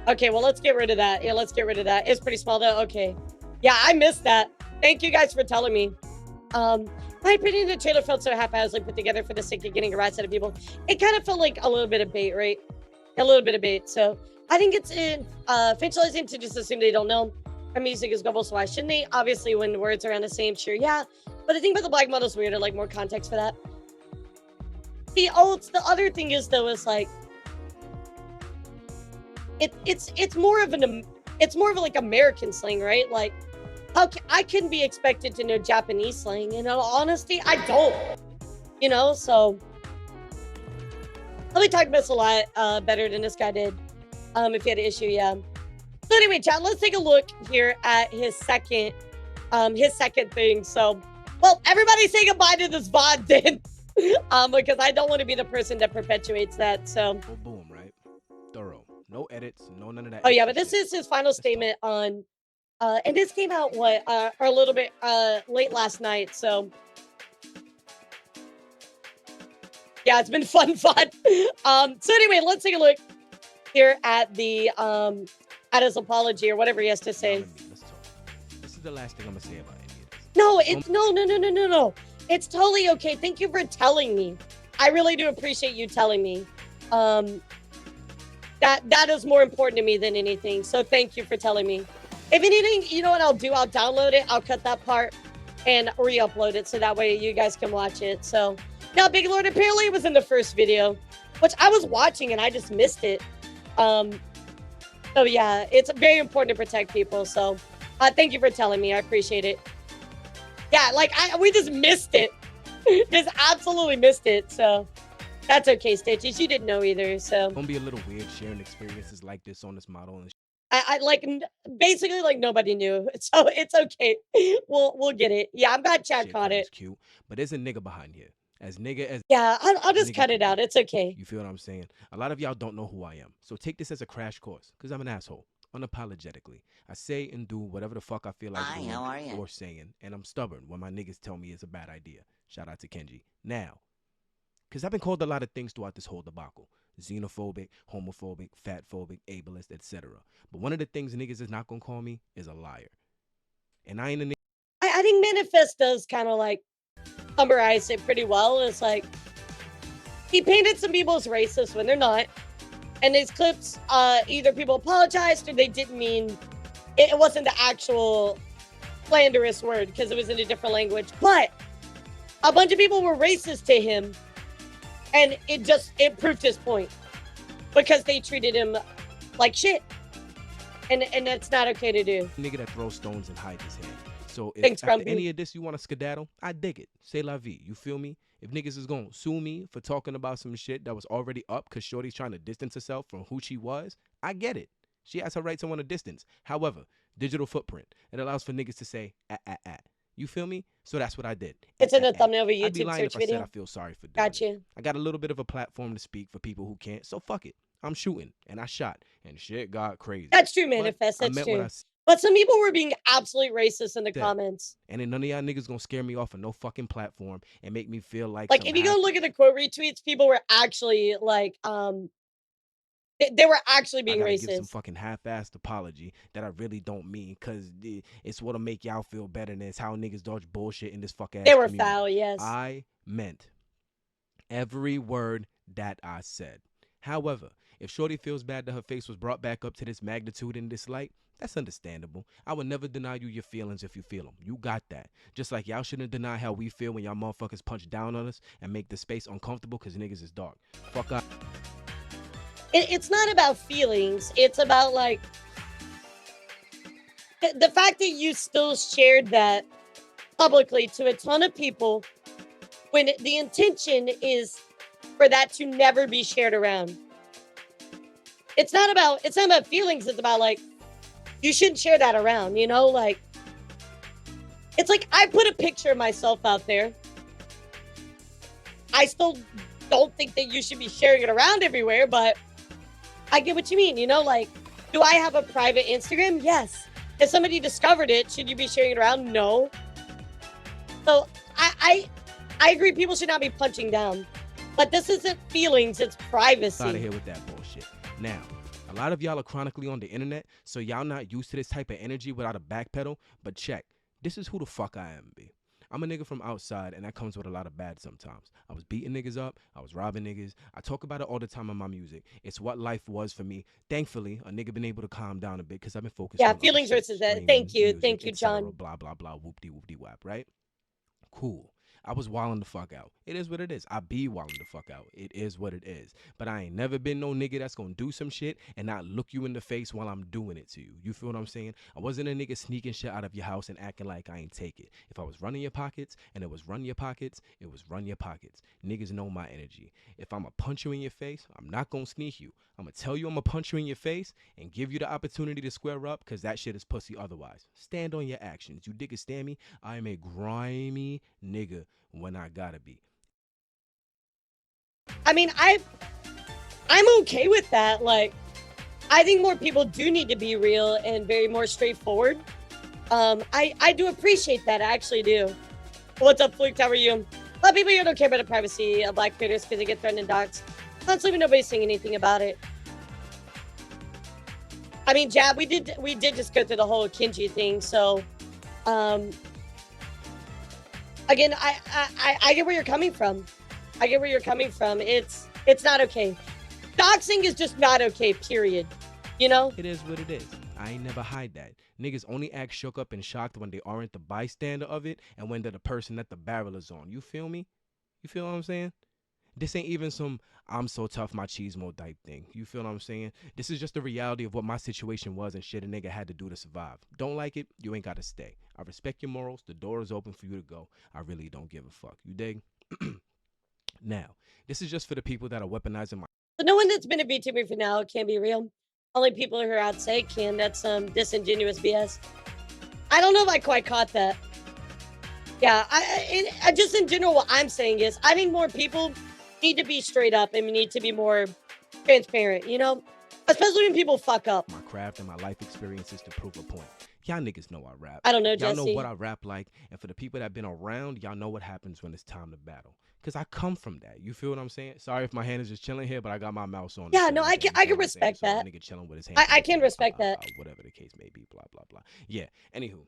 Okay, well, let's get rid of that. Yeah, let's get rid of that. It's pretty small though. Okay. Yeah, I missed that. Thank you guys for telling me. My opinion, the trailer felt so haphazardly put together for the sake of getting a rise out of people. It kind of felt like a little bit of bait, right? A little bit of bait. So I think it's facializing to just assume they don't know our music is global, so why shouldn't they? Obviously, when words are around the same, sure, yeah. But the thing about the black model is weird. I like more context for that. The other thing is though is like it's more of like American slang, right? Like how I couldn't be expected to know Japanese slang. In all honesty, I don't. You know, so let me talk about this a lot better than this guy did. If he had an issue, yeah. So anyway, chat, let's take a look here at his second thing. So, well, everybody say goodbye to this VOD then. Because I don't want to be the person that perpetuates that. So boom, right? Thorough. No edits, no none of that. Oh yeah, but this is his final statement on and this came out a little bit late last night, so yeah, it's been fun. So anyway, let's take a look here at the at his apology or whatever he has to say. This is the last thing I'm gonna say about any of this. No, it's no. It's totally okay. Thank you for telling me. I really do appreciate you telling me. That is more important to me than anything. So thank you for telling me. If anything, you know what I'll do? I'll download it. I'll cut that part and re-upload it so that way you guys can watch it. So now, Big Lord apparently was in the first video, which I was watching and I just missed it. So yeah, it's very important to protect people. So thank you for telling me. I appreciate it. Yeah, like we just missed it. Just absolutely missed it. So that's okay, Stitches. You didn't know either. So It's gonna be a little weird sharing experiences like this on this model and I like basically like nobody knew, so it's okay. We'll get it. Yeah, I'm glad Chad caught it. cute, but there's a nigga behind here. As nigga as Yeah, I'll just cut it out. It's okay. You feel what I'm saying? A lot of y'all don't know who I am, so take this as a crash course, cause I'm an asshole. Unapologetically, I say and do whatever the fuck I feel like doing or saying, and I'm stubborn when my niggas tell me it's a bad idea. Shout out to Kenji. Now, cause I've been called a lot of things throughout this whole debacle. Xenophobic, homophobic, fatphobic, ableist, etc. But one of the things niggas is not gonna call me is a liar. And I ain't a nigga. I think Manifest does kind of like summarize it pretty well. It's like he painted some people as racist when they're not. And his clips, either people apologized or they didn't mean it wasn't the actual slanderous word because it was in a different language. But a bunch of people were racist to him. And it proved his point because they treated him like shit. And that's not okay to do. Nigga that throws stones and hides his hand. So if Thanks, after Grumpy. any of this you want to skedaddle, I dig it. Say la vie. You feel me? If niggas is gonna sue me for talking about some shit that was already up because Shorty's trying to distance herself from who she was, I get it. She has her right to want to distance. However, digital footprint, it allows for niggas to say, You feel me? So that's what I did. It's in the thumbnail of a I'd be YouTube lying search if I video. said I feel sorry for doing Gotcha. it. I got a little bit of a platform to speak for people who can't, so fuck it. I'm shooting, and I shot, and shit got crazy. That's true, But Manifest. I That's meant what true. I But some people were being absolutely racist in the said. comments. And then none of y'all niggas gonna scare me off of no fucking platform and make me feel like Like some if you go half- look at the quote retweets, people were actually like they were actually being I gotta give some racist. fucking half-assed apology that I really don't mean, cause it's what'll make y'all feel better than it's how niggas dodge bullshit in this fuck ass They were community. foul, yes. I meant every word that I said. However, if Shorty feels bad that her face was brought back up to this magnitude in this light, that's understandable. I would never deny you your feelings if you feel them. You got that. Just like y'all shouldn't deny how we feel when y'all motherfuckers punch down on us and make the space uncomfortable because niggas is dark. Fuck up. It's not about feelings. It's about like the fact that you still shared that publicly to a ton of people when the intention is for that to never be shared around. It's not about feelings. It's about like, you shouldn't share that around, you know? Like, it's like I put a picture of myself out there. I still don't think that you should be sharing it around everywhere, but I get what you mean, you know? Like, do I have a private Instagram? Yes. If somebody discovered it, should you be sharing it around? No. So I agree people should not be punching down. But this isn't feelings, it's privacy. Out of here with that bullshit. Now, a lot of y'all are chronically on the internet, so y'all not used to this type of energy without a backpedal, but check. This is who the fuck I am, B. I'm a nigga from outside, and that comes with a lot of bad sometimes. I was beating niggas up. I was robbing niggas. I talk about it all the time in my music. It's what life was for me. Thankfully, a nigga been able to calm down a bit because I've been focused on feelings versus that. Thank you. Thank you, John. Blah, blah, blah, whoop-de wap, right? Cool. I was wilding the fuck out. It is what it is. I be wilding the fuck out. It is what it is. But I ain't never been no nigga that's gonna do some shit and not look you in the face while I'm doing it to you. You feel what I'm saying? I wasn't a nigga sneaking shit out of your house and acting like I ain't take it. If I was running your pockets and it was run your pockets, it was run your pockets. Niggas know my energy. If I'ma punch you in your face, I'm not gonna sneak you. I'ma tell you I'ma punch you in your face and give you the opportunity to square up because that shit is pussy otherwise. Stand on your actions. You digga stand me? I am a grimy nigga when I gotta be. I mean, I'm okay with that. Like, I think more people do need to be real and very more straightforward. I do appreciate that. I actually do. What's up, Fluke? How are you? A lot of people here don't care about the privacy of black creators because they get threatened and doxxed. Honestly, nobody's saying anything about it. I mean, Jab, we did just go through the whole Kenji thing, so again, I get where you're coming from. I get where you're coming from. It's not okay. Doxing is just not okay, period. You know? It is what it is. I ain't never hide that. Niggas only act shook up and shocked when they aren't the bystander of it and when they're the person that the barrel is on. You feel me? You feel what I'm saying? This ain't even some I'm so tough machismo type thing. You feel what I'm saying? This is just the reality of what my situation was and shit a nigga had to do to survive. Don't like it? You ain't got to stay. I respect your morals. The door is open for you to go. I really don't give a fuck. You dig? Now, this is just for the people that are weaponizing my... So no one that's been a VTuber for now can be real. Only people who are outside can. That's some disingenuous BS. I don't know if I quite caught that. Yeah, I just in general, what I'm saying is I think more people need to be straight up and we need to be more transparent, you know? Especially when people fuck up. My craft and my life experiences to prove a point. Y'all niggas know I rap. I don't know, Y'all Jesse. know what I rap like. And for the people that been around, y'all know what happens when it's time to battle. Because I come from that. You feel what I'm saying? Sorry if my hand is just chilling here, but I got my mouse on. Yeah, no, I can respect that. Nigga chilling with his hand. I can respect that. Whatever the case may be, blah, blah, blah. Yeah, anywho.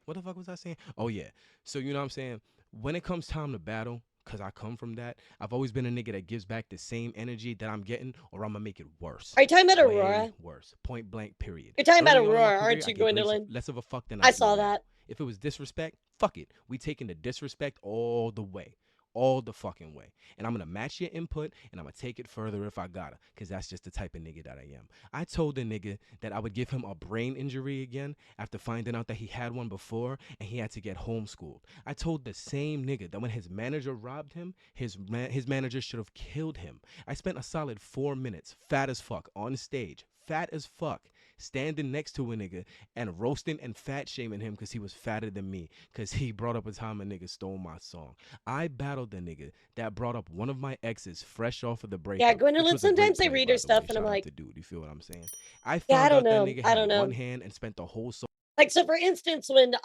What the fuck was I saying? Oh, yeah. So, you know what I'm saying? When it comes time to battle, because I come from that, I've always been a nigga that gives back the same energy that I'm getting, or I'm going to make it worse. Are you talking about Aurora? Worse. Point blank, period. You're talking about Early on in my Aurora, career, aren't you, I gave Gwendolyn? less of a fuck than I saw that. If it was disrespect, fuck it. We taking the disrespect all the way. All the fucking way. And I'm going to match your input, and I'm going to take it further if I gotta, because that's just the type of nigga that I am. I told the nigga that I would give him a brain injury again after finding out that he had one before and he had to get homeschooled. I told the same nigga that when his manager robbed him, his manager should have killed him. I spent a solid 4 minutes, fat as fuck, on stage, fat as fuck, standing next to a nigga and roasting and fat shaming him because he was fatter than me because he brought up a time a nigga stole my song. I battled the nigga that brought up one of my exes fresh off of the breakup. Yeah, Gwendolyn, sometimes I read her stuff and I'm like, dude, you feel what I'm saying? I yeah, I don't found out know. that nigga I had don't know. one hand and spent the whole song. Like, so for instance, when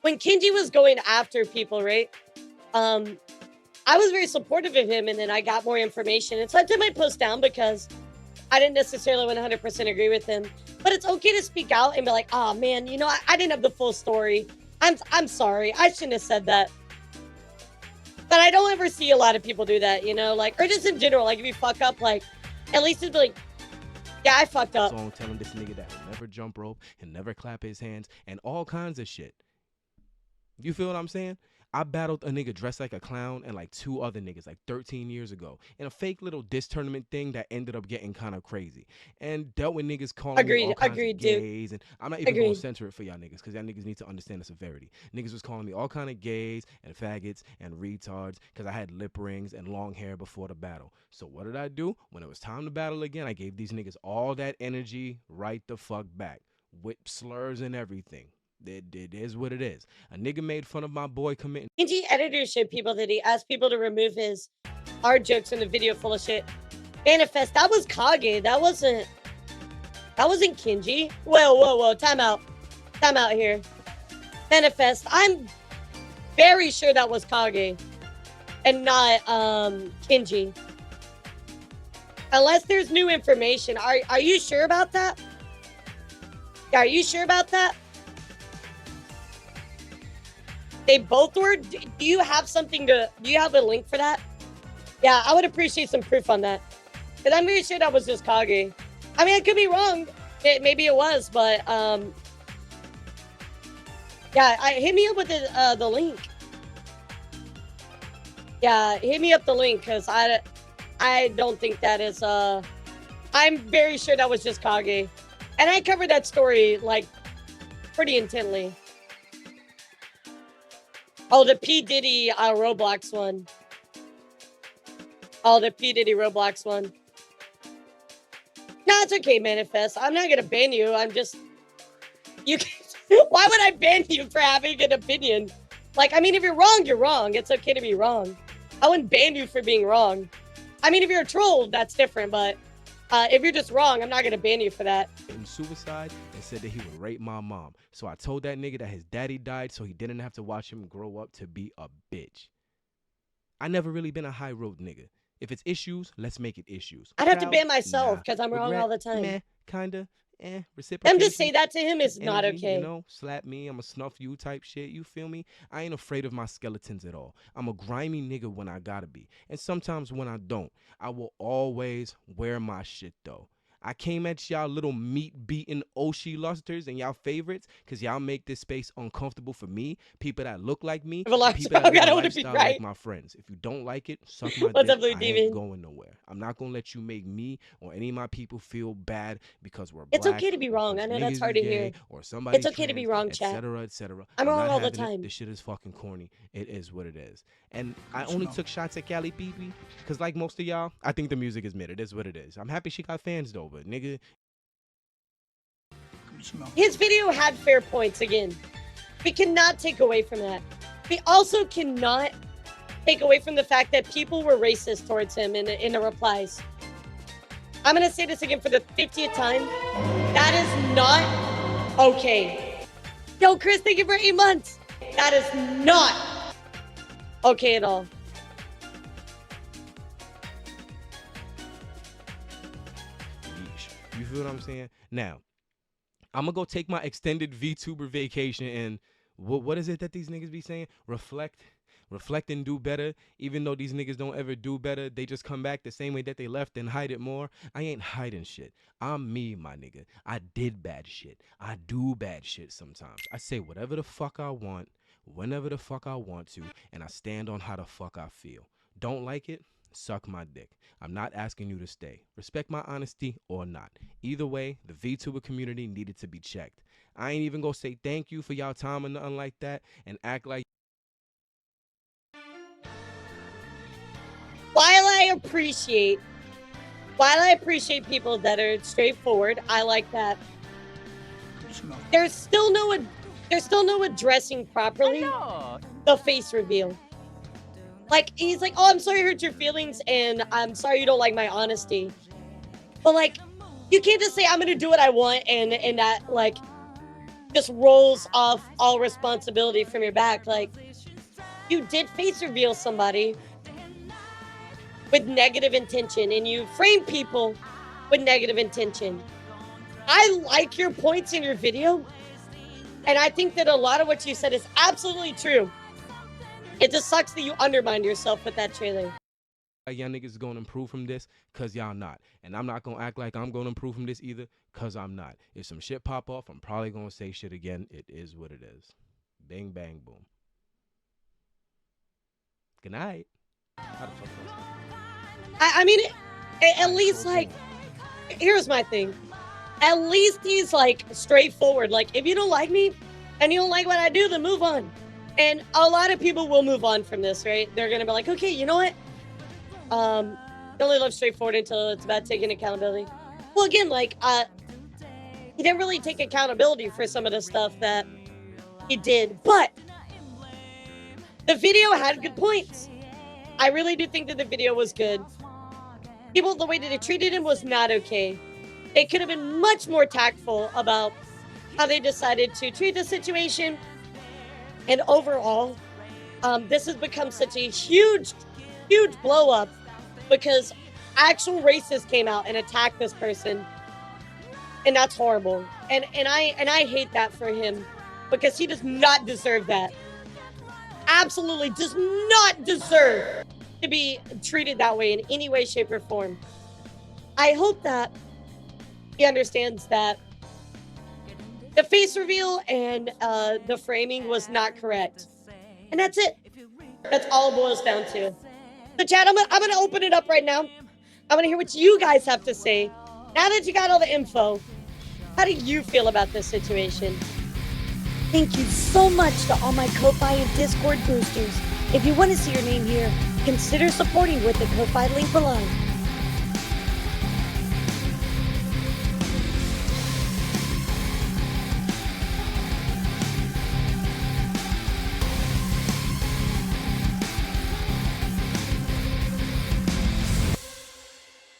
Kenji was going after people, right? I was very supportive of him, and then I got more information. And so I took my post down because I didn't necessarily 100% agree with him. But it's okay to speak out and be like, oh man, you know, I didn't have the full story. I'm sorry. I shouldn't have said that. But I don't ever see a lot of people do that, you know, like, or just in general, like if you fuck up, like, at least it's like, yeah, I fucked up. Song telling this nigga that he'll never jump rope and never clap his hands and all kinds of shit. You feel what I'm saying? I battled a nigga dressed like a clown and like 2 other niggas like 13 years ago in a fake little diss tournament thing that ended up getting kind of crazy. And dealt with niggas calling me all kinds of gays. And I'm not even going to censor it for y'all niggas because y'all niggas need to understand the severity. Niggas was calling me all kind of gays and faggots and retards because I had lip rings and long hair before the battle. So what did I do? When it was time to battle again, I gave these niggas all that energy right the fuck back with slurs and everything. It is what it is. A nigga made fun of my boy committing. Kinji editorship people that he asked people to remove his hard jokes in the video full of shit. Manifest, that was Kage. That wasn't Kinji. Whoa. Time out here. Manifest, I'm very sure that was Kage and not Kinji. Unless there's new information. Are you sure about that? Are you sure about that? They both were? Do you have do you have a link for that? Yeah, I would appreciate some proof on that. Because I'm pretty sure that was just Kage. I mean, I could be wrong. Maybe it was, but yeah, hit me up with the link. Yeah, hit me up the link because I don't think that is I'm very sure that was just Kage. And I covered that story like pretty intently. Oh, the P. Diddy Roblox one. Oh, the P. Diddy Roblox one. No, it's okay, Manifest. I'm not gonna ban you. I'm just why would I ban you for having an opinion? Like, I mean, if you're wrong, you're wrong. It's okay to be wrong. I wouldn't ban you for being wrong. I mean, if you're a troll, that's different, but if you're just wrong, I'm not gonna ban you for that. Suicide and said that he would rape my mom. So I told that nigga that his daddy died so he didn't have to watch him grow up to be a bitch. I never really been a high road nigga. If it's issues, let's make it issues. I'd have to ban myself because I'm wrong all the time. Meh, kinda. Reciprocation. Them to say that to him is not okay. You know, slap me, I'ma snuff you type shit. You feel me? I ain't afraid of my skeletons at all. I'm a grimy nigga when I gotta be. And sometimes when I don't, I will always wear my shit though. I came at y'all little meat-beating Oshi lusters and y'all favorites because y'all make this space uncomfortable for me, people that look like me, people that live a lifestyle like my friends. If you don't like it, suck my dick. I ain't going nowhere. I'm not going to let you make me or any of my people feel bad because we're black. It's okay to be wrong. I know that's hard to hear. Or somebody it's okay to be wrong, chat. Et cetera. I'm wrong all the time. This shit is fucking corny. It is what it is. And I only took shots at Cali BB because like most of y'all, I think the music is mid. It is what it is. I'm happy she got fans though, but nigga. His video had fair points again. We cannot take away from that. We also cannot take away from the fact that people were racist towards him in the replies. I'm going to say this again for the 50th time. That is not okay. Yo, Chris, thank you for 8 months. That is not okay at all. You feel what I'm saying? Now, I'm going to go take my extended VTuber vacation and what is it that these niggas be saying? Reflect and do better. Even though these niggas don't ever do better, they just come back the same way that they left and hide it more. I ain't hiding shit. I'm me, my nigga. I did bad shit. I do bad shit sometimes. I say whatever the fuck I want, whenever the fuck I want to, and I stand on how the fuck I feel. Don't like it? Suck my dick. I'm not asking you to stay. Respect my honesty or not. Either way, the VTuber community needed to be checked. I ain't even gonna say thank you for y'all time or nothing like that and act like. While I appreciate people that are straightforward, I like that. There's still no addressing properly the face reveal. Like, he's like, oh, I'm sorry I hurt your feelings, and I'm sorry you don't like my honesty. But, like, you can't just say, I'm gonna do what I want, and that, like, just rolls off all responsibility from your back. Like, you did face reveal somebody with negative intention, and you frame people with negative intention. I like your points in your video, and I think that a lot of what you said is absolutely true. It just sucks that you undermined yourself with that trailer. Y'all niggas gonna improve from this because y'all not. And I'm not gonna act like I'm gonna improve from this either because I'm not. If some shit pop off, I'm probably gonna say shit again. It is what it is. Bang, bang, boom. Good night. I mean, at least, like, here's my thing. At least he's, like, straightforward. Like, if you don't like me and you don't like what I do, then move on. And a lot of people will move on from this, right? They're going to be like, okay, you know what? You only live straightforward until it's about taking accountability. Well, again, like, he didn't really take accountability for some of the stuff that he did, but the video had good points. I really do think that the video was good. People, the way that they treated him was not okay. They could have been much more tactful about how they decided to treat the situation. And overall, this has become such a huge blow up because actual racists came out and attacked this person. And that's horrible. And I hate that for him because he does not deserve that. Absolutely does not deserve to be treated that way in any way, shape, or form. I hope that he understands that the face reveal and the framing was not correct. And that's it. That's all it boils down to. So chat, I'm gonna open it up right now. I want to hear what you guys have to say. Now that you got all the info, how do you feel about this situation? Thank you so much to all my Ko-Fi and Discord boosters. If you want to see your name here, consider supporting with the Ko-Fi link below.